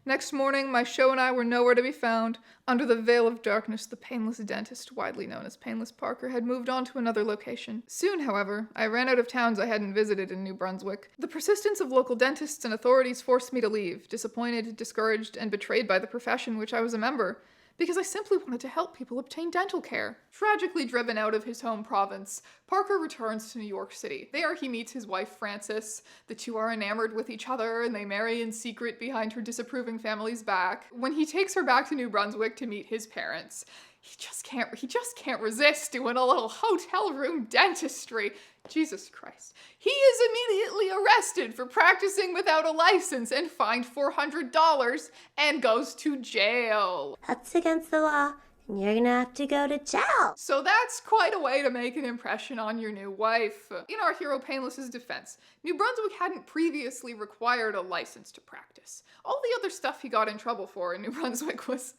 Next morning, my show and I were nowhere to be found. Under the veil of darkness, the painless dentist, widely known as Painless Parker, had moved on to another location. Soon, however, I ran out of towns I hadn't visited in New Brunswick. The persistence of local dentists and authorities forced me to leave, disappointed, discouraged, and betrayed by the profession which I was a member, because I simply wanted to help people obtain dental care. Tragically driven out of his home province, Parker returns to New York City. There he meets his wife Frances. The two are enamored with each other, and they marry in secret behind her disapproving family's back. When he takes her back to New Brunswick to meet his parents, he just can't resist doing a little hotel room dentistry. Jesus Christ. He is immediately arrested for practicing without a license and fined $400 and goes to jail. That's against the law, and you're gonna have to go to jail. So that's quite a way to make an impression on your new wife. In our hero Painless's defense, New Brunswick hadn't previously required a license to practice. All the other stuff he got in trouble for in New Brunswick was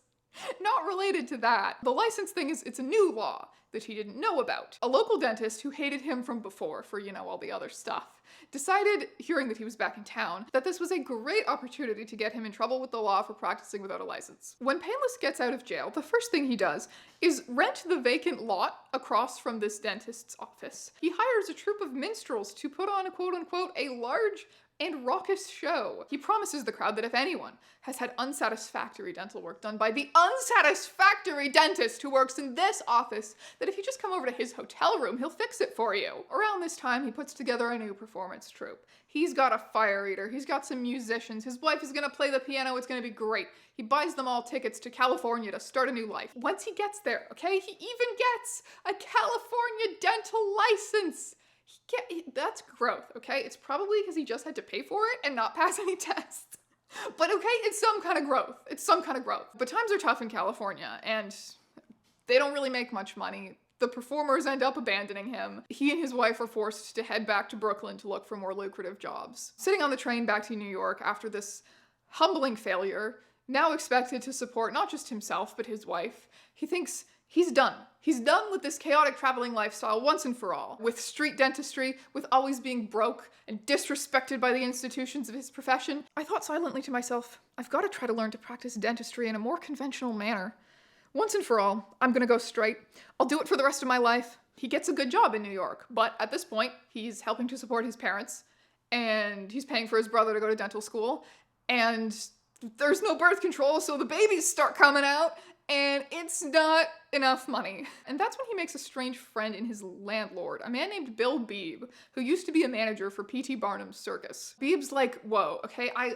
not related to that. The license thing it's a new law that he didn't know about. A local dentist who hated him from before for, all the other stuff, decided, hearing that he was back in town, that this was a great opportunity to get him in trouble with the law for practicing without a license. When Painless gets out of jail, the first thing he does is rent the vacant lot across from this dentist's office. He hires a troupe of minstrels to put on a quote-unquote a large and raucous show. He promises the crowd that if anyone has had unsatisfactory dental work done by the unsatisfactory dentist who works in this office, that if you just come over to his hotel room, he'll fix it for you. Around this time, he puts together a new performance troupe. He's got a fire eater, he's got some musicians, his wife is gonna play the piano, it's gonna be great. He buys them all tickets to California to start a new life. Once he gets there, okay, he even gets a California dental license. That's growth, okay? It's probably because he just had to pay for it and not pass any tests. But okay, it's some kind of growth. It's some kind of growth. But times are tough in California, and they don't really make much money. The performers end up abandoning him. He and his wife are forced to head back to Brooklyn to look for more lucrative jobs. Sitting on the train back to New York after this humbling failure, now expected to support not just himself, but his wife, he thinks He's done. He's done with this chaotic traveling lifestyle once and for all, with street dentistry, with always being broke and disrespected by the institutions of his profession. I thought silently to myself, I've got to try to learn to practice dentistry in a more conventional manner. Once and for all, I'm gonna go straight. I'll do it for the rest of my life. He gets a good job in New York, but at this point, he's helping to support his parents, and he's paying for his brother to go to dental school, and there's no birth control, so the babies start coming out, and it's not enough money. And that's when he makes a strange friend in his landlord, a man named Bill Beebe, who used to be a manager for P.T. Barnum's Circus. Beebe's like, whoa, okay, I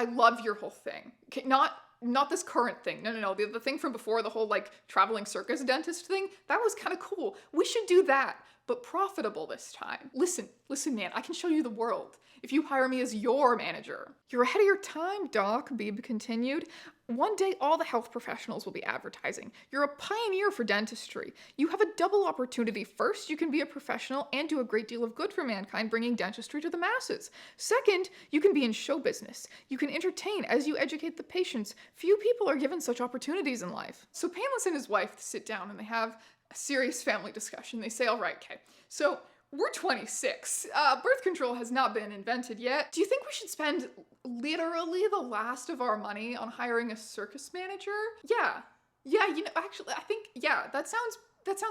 love your whole thing. Okay, not this current thing. No. The thing from before, the whole like traveling circus dentist thing, that was kind of cool. We should do that, but profitable this time. Listen, man, I can show you the world if you hire me as your manager. You're ahead of your time, Doc, Beebe continued. One day, all the health professionals will be advertising. You're a pioneer for dentistry. You have a double opportunity. First, you can be a professional and do a great deal of good for mankind, bringing dentistry to the masses. Second, you can be in show business. You can entertain as you educate the patients. Few people are given such opportunities in life. So Painless and his wife sit down and they have a serious family discussion. They say, all right, okay, so we're 26. Birth control has not been invented yet. Do you think we should spend literally the last of our money on hiring a circus manager? Yeah, actually, I think, yeah, that sounds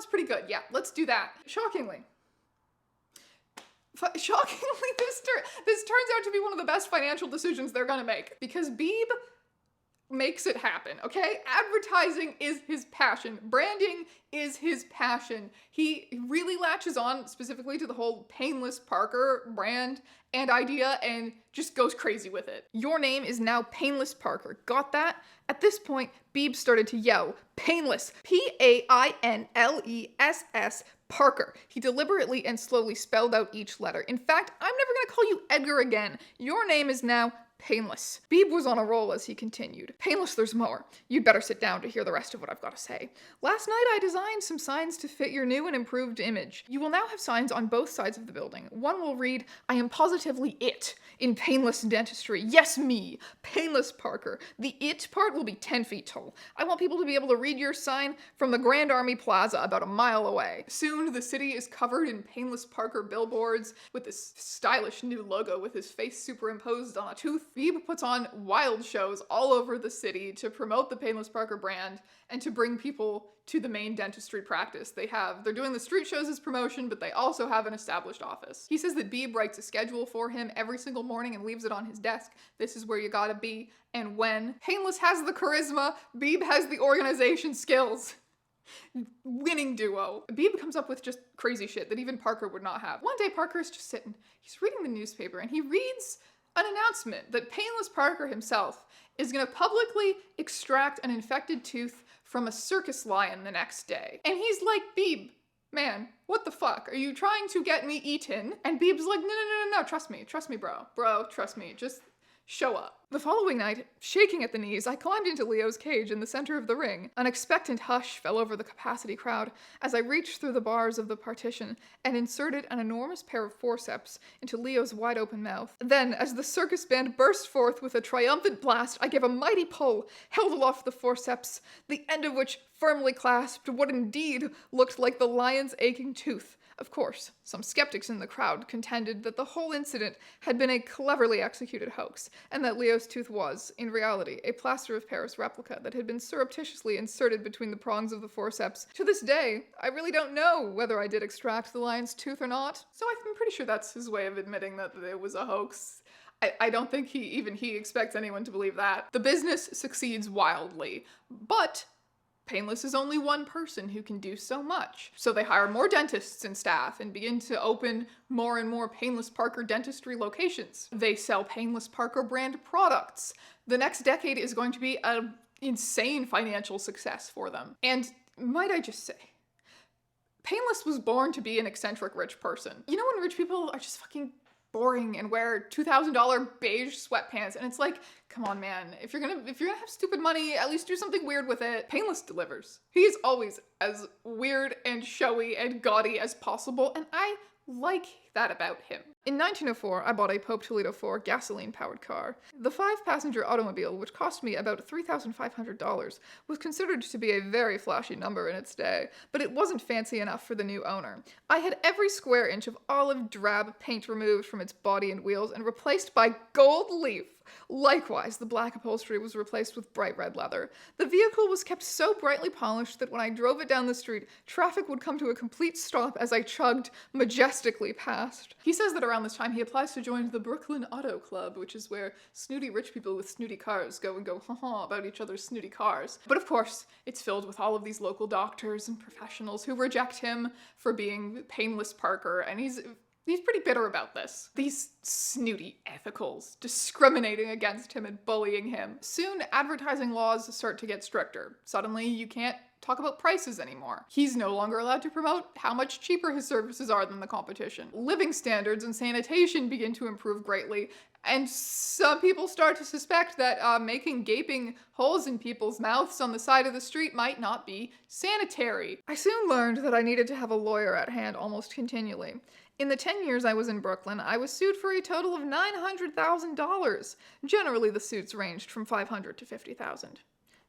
pretty good. Yeah, let's do that. Shockingly, this turns out to be one of the best financial decisions they're gonna make, because Beebe makes it happen, okay? Advertising is his passion. Branding is his passion. He really latches on specifically to the whole Painless Parker brand and idea and just goes crazy with it. Your name is now Painless Parker. Got that? At this point, Beebe started to yell, Painless, Painless Parker. He deliberately and slowly spelled out each letter. In fact, I'm never gonna call you Edgar again. Your name is now Painless. Beebe was on a roll as he continued. Painless, there's more. You'd better sit down to hear the rest of what I've got to say. Last night I designed some signs to fit your new and improved image. You will now have signs on both sides of the building. One will read, I am positively it in painless dentistry. Yes, me, Painless Parker. The it part will be 10 feet tall. I want people to be able to read your sign from the Grand Army Plaza about a mile away. Soon the city is covered in Painless Parker billboards with this stylish new logo with his face superimposed on a tooth. Beebe puts on wild shows all over the city to promote the Painless Parker brand and to bring people to the main dentistry practice. They're doing the street shows as promotion, but they also have an established office. He says that Beebe writes a schedule for him every single morning and leaves it on his desk. This is where you gotta be and when. Painless has the charisma, Beebe has the organization skills. Winning duo. Beebe comes up with just crazy shit that even Parker would not have. One day Parker is just sitting, he's reading the newspaper and he reads an announcement that Painless Parker himself is gonna publicly extract an infected tooth from a circus lion the next day. And he's like, Beebe, man, what the fuck? Are you trying to get me eaten? And Beebe's like, no, trust me, bro. Bro, trust me, just show up. The following night, shaking at the knees, I climbed into Leo's cage in the center of the ring. An expectant hush fell over the capacity crowd as I reached through the bars of the partition and inserted an enormous pair of forceps into Leo's wide-open mouth. Then, as the circus band burst forth with a triumphant blast, I gave a mighty pull, held aloft the forceps, the end of which firmly clasped what indeed looked like the lion's aching tooth. Of course, some skeptics in the crowd contended that the whole incident had been a cleverly executed hoax, and that Leo's tooth was, in reality, a plaster of Paris replica that had been surreptitiously inserted between the prongs of the forceps. To this day, I really don't know whether I did extract the lion's tooth or not, so I'm pretty sure that's his way of admitting that it was a hoax. I don't think he expects anyone to believe that. The business succeeds wildly, but Painless is only one person who can do so much. So they hire more dentists and staff and begin to open more and more Painless Parker dentistry locations. They sell Painless Parker brand products. The next decade is going to be an insane financial success for them. And might I just say, Painless was born to be an eccentric rich person. You know when rich people are just fucking boring and wear $2,000 beige sweatpants, and it's like, come on, man, if you're gonna have stupid money, at least do something weird with it. Painless delivers. He is always as weird and showy and gaudy as possible, and I like that about him. In 1904, I bought a Pope Toledo 4 gasoline-powered car. The 5-passenger automobile, which cost me about $3,500, was considered to be a very flashy number in its day, but it wasn't fancy enough for the new owner. I had every square inch of olive drab paint removed from its body and wheels and replaced by gold leaf. Likewise, the black upholstery was replaced with bright red leather. The vehicle was kept so brightly polished that when I drove it down the street, traffic would come to a complete stop as I chugged majestically past. He says that around this time he applies to join the Brooklyn Auto Club, which is where snooty rich people with snooty cars go and go ha-ha about each other's snooty cars. But of course, it's filled with all of these local doctors and professionals who reject him for being Painless Parker, and he's pretty bitter about this. These snooty ethicals discriminating against him and bullying him. Soon, advertising laws start to get stricter. Suddenly, you can't talk about prices anymore. He's no longer allowed to promote how much cheaper his services are than the competition. Living standards and sanitation begin to improve greatly, and some people start to suspect that making gaping holes in people's mouths on the side of the street might not be sanitary. I soon learned that I needed to have a lawyer at hand almost continually. In the 10 years I was in Brooklyn, I was sued for a total of $900,000. Generally, the suits ranged from $500 to $50,000.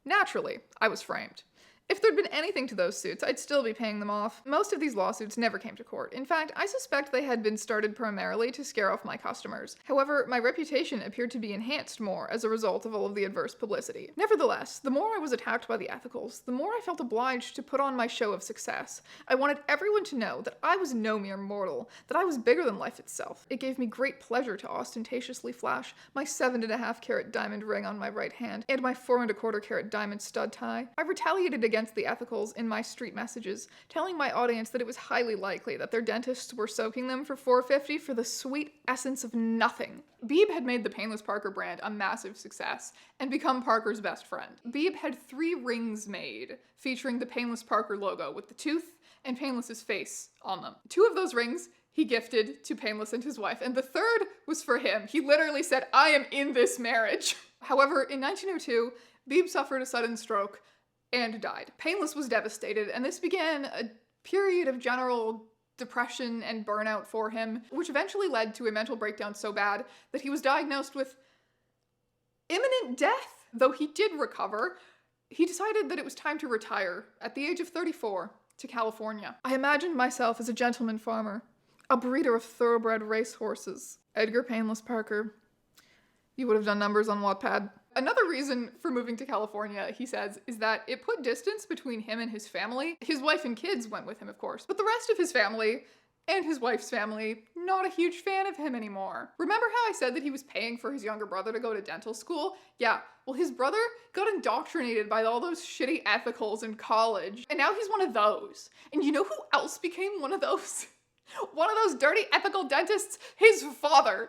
Naturally, I was framed. If there'd been anything to those suits, I'd still be paying them off. Most of these lawsuits never came to court. In fact, I suspect they had been started primarily to scare off my customers. However, my reputation appeared to be enhanced more as a result of all of the adverse publicity. Nevertheless, the more I was attacked by the ethicals, the more I felt obliged to put on my show of success. I wanted everyone to know that I was no mere mortal, that I was bigger than life itself. It gave me great pleasure to ostentatiously flash my 7.5-carat diamond ring on my right hand and my 4.25-carat diamond stud tie. I retaliated against the ethicals in my street messages, telling my audience that it was highly likely that their dentists were soaking them for $4.50 for the sweet essence of nothing. Beebe had made the Painless Parker brand a massive success and become Parker's best friend. Beebe had 3 rings made featuring the Painless Parker logo with the tooth and Painless's face on them. 2 of those rings he gifted to Painless and his wife, and the 3rd was for him. He literally said, "I am in this marriage." However, in 1902, Beebe suffered a sudden stroke and died. Painless was devastated, and this began a period of general depression and burnout for him, which eventually led to a mental breakdown so bad that he was diagnosed with imminent death. Though he did recover, he decided that it was time to retire at the age of 34 to California. I imagined myself as a gentleman farmer, a breeder of thoroughbred racehorses. Edgar Painless Parker. You would have done numbers on Wattpad. Another reason for moving to California, he says, is that it put distance between him and his family. His wife and kids went with him, of course, but the rest of his family and his wife's family, not a huge fan of him anymore. Remember how I said that he was paying for his younger brother to go to dental school? Yeah, well, his brother got indoctrinated by all those shitty ethicals in college, and now he's one of those. And you know who else became one of those? One of those dirty ethical dentists, his father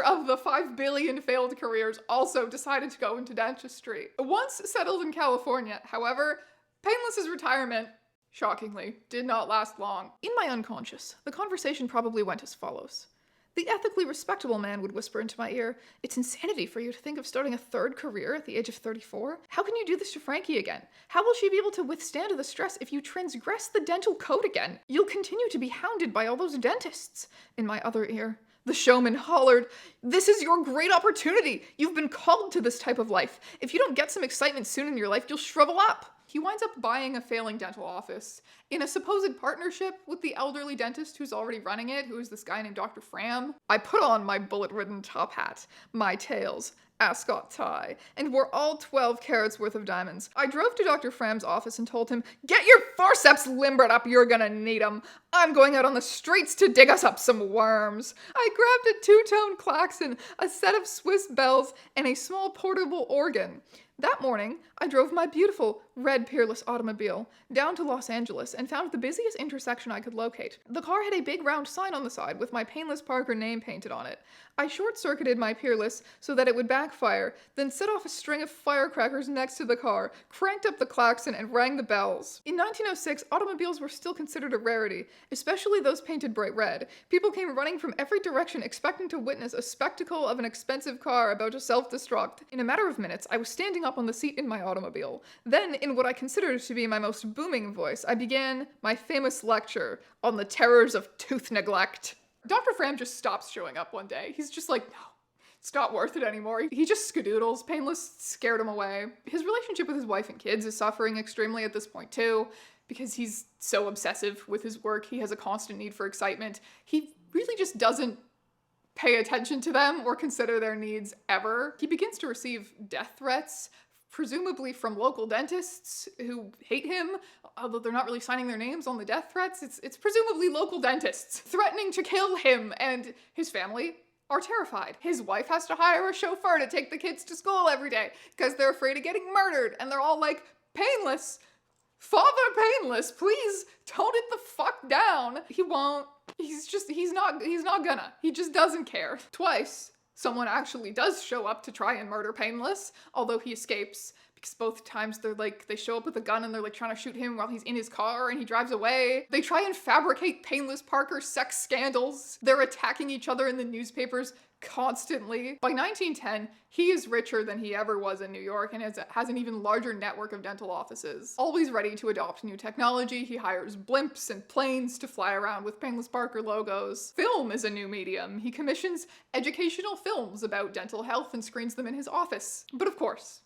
of the 5 billion failed careers, also decided to go into dentistry. Once settled in California, however, Painless's retirement, shockingly, did not last long. In my unconscious, the conversation probably went as follows. The ethically respectable man would whisper into my ear, "It's insanity for you to think of starting a 3rd career at the age of 34. How can you do this to Frankie again? How will she be able to withstand the stress if you transgress the dental code again? You'll continue to be hounded by all those dentists." In my other ear, the showman hollered, "This is your great opportunity. You've been called to this type of life. If you don't get some excitement soon in your life, you'll shrivel up." He winds up buying a failing dental office in a supposed partnership with the elderly dentist who's already running it, who is this guy named Dr. Fram. I put on my bullet-ridden top hat, my tails, ascot tie, and wore all 12 carats worth of diamonds. I drove to Dr. Fram's office and told him, "Get your forceps limbered up, you're gonna need 'em. I'm going out on the streets to dig us up some worms." I grabbed a 2-tone klaxon, a set of Swiss bells, and a small portable organ. That morning, I drove my beautiful red Peerless automobile down to Los Angeles and found the busiest intersection I could locate. The car had a big round sign on the side with my Painless Parker name painted on it. I short-circuited my Peerless so that it would backfire, then set off a string of firecrackers next to the car, cranked up the klaxon, and rang the bells. In 1906, automobiles were still considered a rarity, especially those painted bright red. People came running from every direction expecting to witness a spectacle of an expensive car about to self-destruct. In a matter of minutes, I was standing up on the seat in my automobile. Then, in what I considered to be my most booming voice, I began my famous lecture on the terrors of tooth neglect. Dr. Fram just stops showing up one day. He's just like, no, it's not worth it anymore. He just skedoodles. Painless scared him away. His relationship with his wife and kids is suffering extremely at this point too, because he's so obsessive with his work. He has a constant need for excitement. He really just doesn't pay attention to them or consider their needs ever. He begins to receive death threats, presumably from local dentists who hate him, although they're not really signing their names on the death threats. It's presumably local dentists threatening to kill him, and his family are terrified. His wife has to hire a chauffeur to take the kids to school every day because they're afraid of getting murdered, and they're all like, Painless, Father Painless, please tone it the fuck down. He won't. He's not gonna. He just doesn't care. Twice, someone actually does show up to try and murder Painless, although he escapes, because both times they show up with a gun and they're like trying to shoot him while he's in his car and he drives away. They try and fabricate Painless Parker sex scandals. They're attacking each other in the newspapers constantly. By 1910, he is richer than he ever was in New York and has an even larger network of dental offices. Always ready to adopt new technology, he hires blimps and planes to fly around with Painless Parker logos. Film is a new medium. He commissions educational films about dental health and screens them in his office. But of course,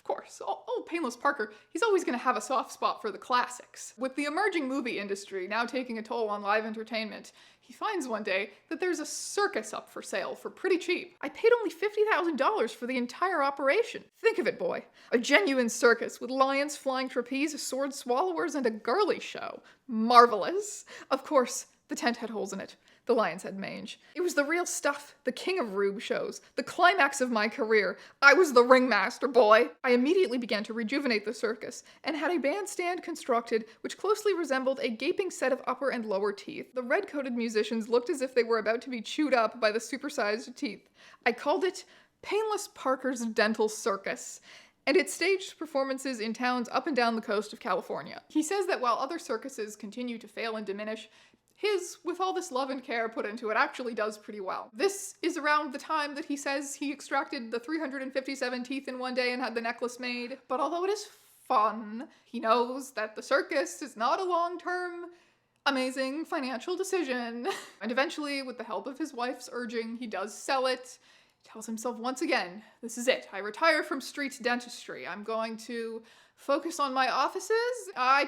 old Painless Parker, he's always going to have a soft spot for the classics. With the emerging movie industry now taking a toll on live entertainment, he finds one day that there's a circus up for sale for pretty cheap. I paid only $50,000 for the entire operation. Think of it, boy. A genuine circus with lions, flying trapeze, sword swallowers, and a girly show. Marvelous. Of course, the tent had holes in it. The lions had mange. It was the real stuff, the king of rube shows, the climax of my career. I was the ringmaster, boy. I immediately began to rejuvenate the circus and had a bandstand constructed which closely resembled a gaping set of upper and lower teeth. The red-coated musicians looked as if they were about to be chewed up by the supersized teeth. I called it Painless Parker's Dental Circus, and it staged performances in towns up and down the coast of California. He says that while other circuses continue to fail and diminish, his, with all this love and care put into it, actually does pretty well. This is around the time that he says he extracted the 357 teeth in one day and had the necklace made. But although it is fun, he knows that the circus is not a long-term, amazing financial decision. And eventually, with the help of his wife's urging, he does sell it. He tells himself once again, this is it. I retire from street dentistry. I'm going to focus on my offices.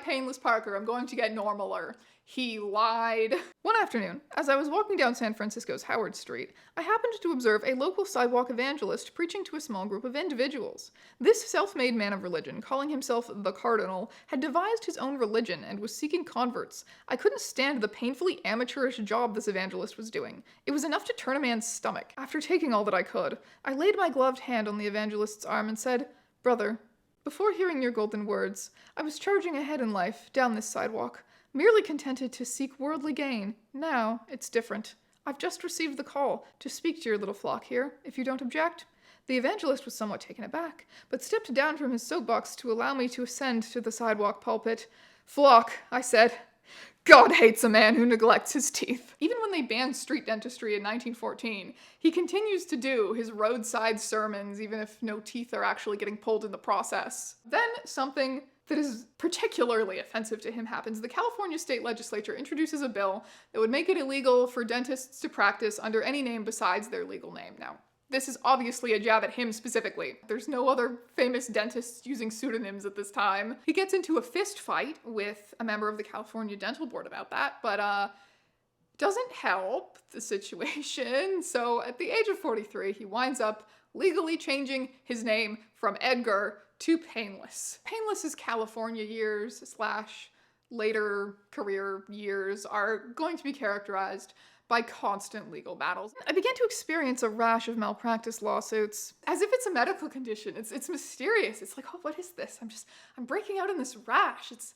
Painless Parker, I'm going to get normaler. He lied. One afternoon, as I was walking down San Francisco's Howard Street, I happened to observe a local sidewalk evangelist preaching to a small group of individuals. This self-made man of religion, calling himself the Cardinal, had devised his own religion and was seeking converts. I couldn't stand the painfully amateurish job this evangelist was doing. It was enough to turn a man's stomach. After taking all that I could, I laid my gloved hand on the evangelist's arm and said, "Brother, before hearing your golden words, I was charging ahead in life, down this sidewalk, merely contented to seek worldly gain. Now, it's different. I've just received the call to speak to your little flock here, if you don't object." The evangelist was somewhat taken aback, but stepped down from his soapbox to allow me to ascend to the sidewalk pulpit. "Flock," I said. God hates a man who neglects his teeth. Even when they banned street dentistry in 1914, he continues to do his roadside sermons, even if no teeth are actually getting pulled in the process. Then something that is particularly offensive to him happens. The California state legislature introduces a bill that would make it illegal for dentists to practice under any name besides their legal name. Now, this is obviously a jab at him specifically. There's no other famous dentists using pseudonyms at this time. He gets into a fist fight with a member of the California Dental Board about that, but doesn't help the situation. So at the age of 43, he winds up legally changing his name from Edgar to Painless. Painless's California years / later career years are going to be characterized by constant legal battles. I began to experience a rash of malpractice lawsuits, as if it's a medical condition. It's mysterious. It's like, oh, what is this? I'm breaking out in this rash. It's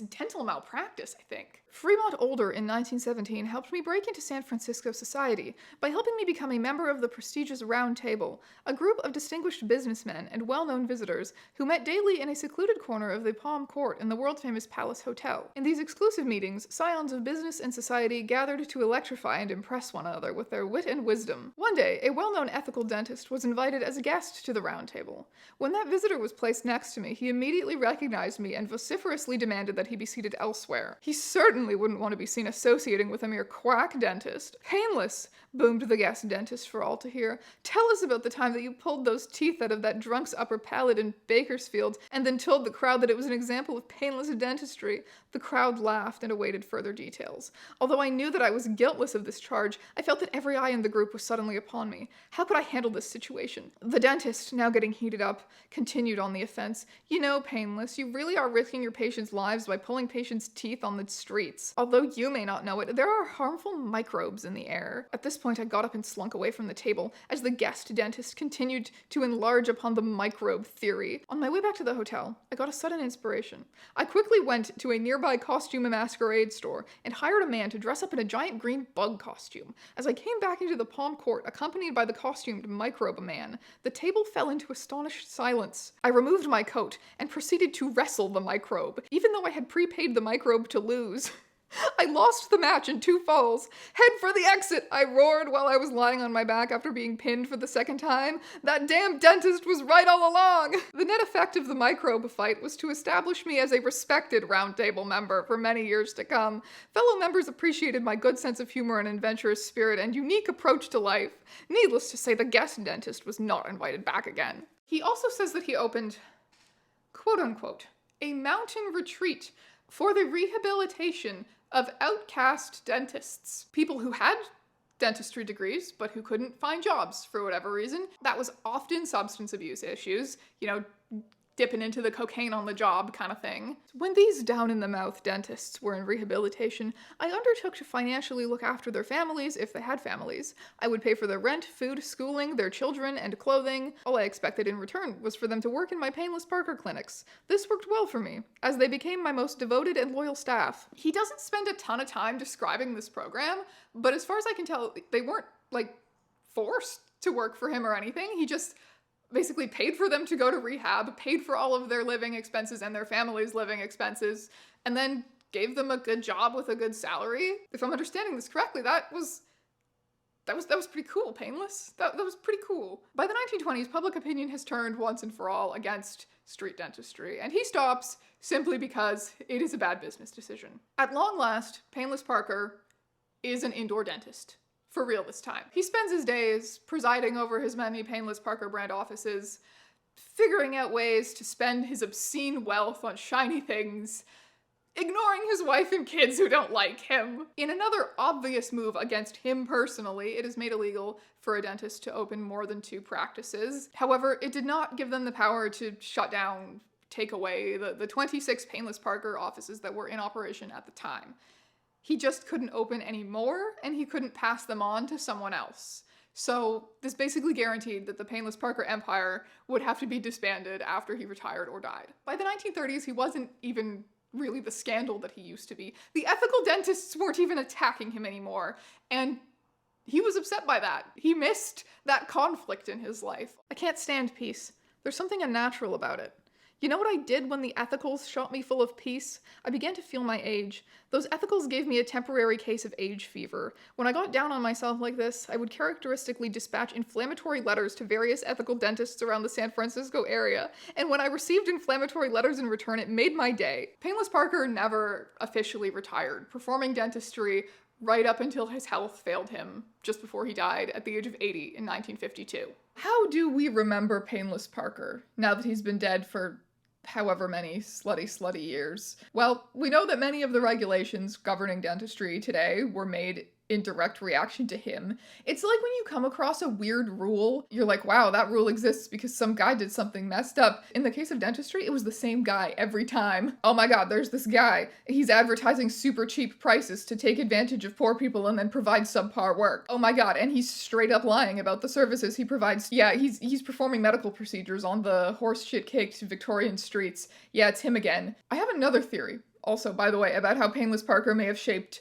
dental malpractice, I think. Fremont Older in 1917 helped me break into San Francisco society by helping me become a member of the prestigious Round Table, a group of distinguished businessmen and well-known visitors who met daily in a secluded corner of the Palm Court in the world-famous Palace Hotel. In these exclusive meetings, scions of business and society gathered to electrify and impress one another with their wit and wisdom. One day, a well-known ethical dentist was invited as a guest to the Round Table. When that visitor was placed next to me, he immediately recognized me and vociferously demanded that he be seated elsewhere. He certainly certainly wouldn't want to be seen associating with a mere quack dentist. Painless, boomed the guest dentist for all to hear. Tell us about the time that you pulled those teeth out of that drunk's upper palate in Bakersfield and then told the crowd that it was an example of painless dentistry. The crowd laughed and awaited further details. Although I knew that I was guiltless of this charge, I felt that every eye in the group was suddenly upon me. How could I handle this situation? The dentist, now getting heated up, continued on the offense. You know, Painless, you really are risking your patients' lives by pulling patients' teeth on the streets. Although you may not know it, there are harmful microbes in the air. At this point, I got up and slunk away from the table as the guest dentist continued to enlarge upon the microbe theory. On my way back to the hotel, I got a sudden inspiration. I quickly went to a nearby costume and masquerade store and hired a man to dress up in a giant green bug costume. As I came back into the Palm Court, accompanied by the costumed microbe man, the table fell into astonished silence. I removed my coat and proceeded to wrestle the microbe, even though I had prepaid the microbe to lose. I lost the match in 2 falls. Head for the exit, I roared while I was lying on my back after being pinned for the 2nd time. That damn dentist was right all along. The net effect of the microbe fight was to establish me as a respected Round Table member for many years to come. Fellow members appreciated my good sense of humor and adventurous spirit and unique approach to life. Needless to say, the guest dentist was not invited back again. He also says that he opened, quote unquote, a mountain retreat for the rehabilitation of outcast dentists. People who had dentistry degrees, but who couldn't find jobs for whatever reason. That was often substance abuse issues, dipping into the cocaine on the job kind of thing. When these down-in-the-mouth dentists were in rehabilitation, I undertook to financially look after their families if they had families. I would pay for their rent, food, schooling, their children, and clothing. All I expected in return was for them to work in my Painless Parker clinics. This worked well for me, as they became my most devoted and loyal staff. He doesn't spend a ton of time describing this program, but as far as I can tell, they weren't, forced to work for him or anything. He just basically paid for them to go to rehab, paid for all of their living expenses and their family's living expenses, and then gave them a good job with a good salary. If I'm understanding this correctly, that was pretty cool, Painless. That was pretty cool. By the 1920s, public opinion has turned once and for all against street dentistry, and he stops simply because it is a bad business decision. At long last, Painless Parker is an indoor dentist. For real this time. He spends his days presiding over his many Painless Parker brand offices, figuring out ways to spend his obscene wealth on shiny things, ignoring his wife and kids who don't like him. In another obvious move against him personally, it is made illegal for a dentist to open more than 2 practices. However, it did not give them the power to shut down, take away the 26 Painless Parker offices that were in operation at the time. He just couldn't open any more, and he couldn't pass them on to someone else. So this basically guaranteed that the Painless Parker empire would have to be disbanded after he retired or died. By the 1930s, he wasn't even really the scandal that he used to be. The ethical dentists weren't even attacking him anymore, and he was upset by that. He missed that conflict in his life. I can't stand peace. There's something unnatural about it. You know what I did when the ethicals shot me full of peace? I began to feel my age. Those ethicals gave me a temporary case of age fever. When I got down on myself like this, I would characteristically dispatch inflammatory letters to various ethical dentists around the San Francisco area, and when I received inflammatory letters in return, it made my day. Painless Parker never officially retired, performing dentistry right up until his health failed him, just before he died at the age of 80 in 1952. How do we remember Painless Parker, now that he's been dead for however many slutty years? Well, we know that many of the regulations governing dentistry today were made in direct reaction to him. It's like when you come across a weird rule, you're like, wow, that rule exists because some guy did something messed up. In the case of dentistry, it was the same guy every time. Oh my god, there's this guy. He's advertising super cheap prices to take advantage of poor people and then provide subpar work. Oh my god, and he's straight up lying about the services he provides. Yeah, he's performing medical procedures on the horseshit-caked Victorian streets. Yeah, it's him again. I have another theory, also, by the way, about how Painless Parker may have shaped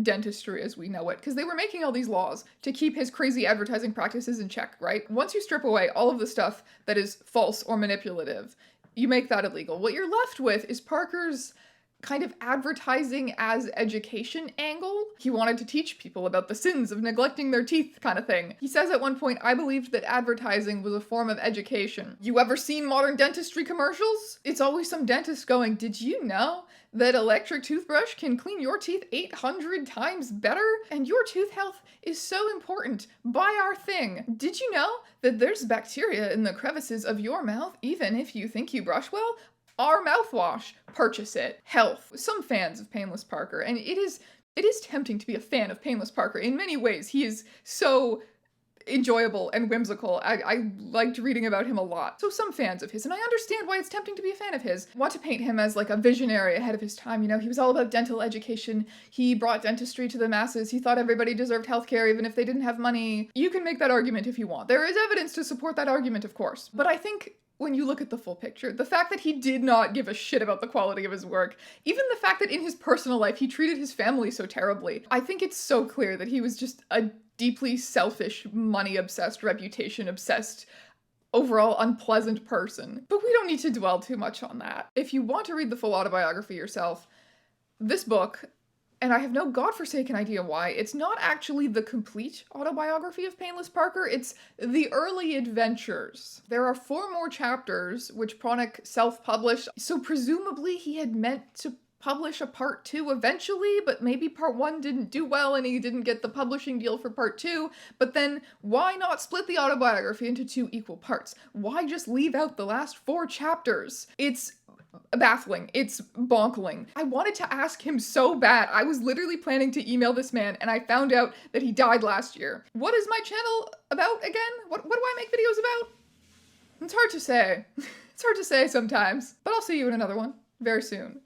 dentistry as we know it, because they were making all these laws to keep his crazy advertising practices in check, right? Once you strip away all of the stuff that is false or manipulative, you make that illegal. What you're left with is Parker's kind of advertising as education angle. He wanted to teach people about the sins of neglecting their teeth kind of thing. He says at one point, I believed that advertising was a form of education. You ever seen modern dentistry commercials? It's always some dentist going, did you know that electric toothbrush can clean your teeth 800 times better? And your tooth health is so important. Buy our thing. Did you know that there's bacteria in the crevices of your mouth even if you think you brush well? Our mouthwash. Purchase it. Health. Some fans of Painless Parker, and it is tempting to be a fan of Painless Parker. In many ways, he is so enjoyable and whimsical. I liked reading about him a lot. So some fans of his, and I understand why it's tempting to be a fan of his, want to paint him as like a visionary ahead of his time. You know, he was all about dental education. He brought dentistry to the masses. He thought everybody deserved healthcare even if they didn't have money. You can make that argument if you want. There is evidence to support that argument, of course. But I think when you look at the full picture, the fact that he did not give a shit about the quality of his work, even the fact that in his personal life he treated his family so terribly, I think it's so clear that he was just a deeply selfish, money-obsessed, reputation-obsessed, overall unpleasant person. But we don't need to dwell too much on that. If you want to read the full autobiography yourself, this book, and I have no godforsaken idea why, it's not actually the complete autobiography of Painless Parker, it's the early adventures. There are 4 more chapters, which Pronick self-published, so presumably he had meant to publish a part 2 eventually, but maybe part 1 didn't do well and he didn't get the publishing deal for part 2, but then why not split the autobiography into 2 equal parts? Why just leave out the last 4 chapters? It's baffling. It's bonkling. I wanted to ask him so bad. I was literally planning to email this man and I found out that he died last year. What is my channel about again? What do I make videos about? It's hard to say. It's hard to say sometimes, but I'll see you in another one very soon.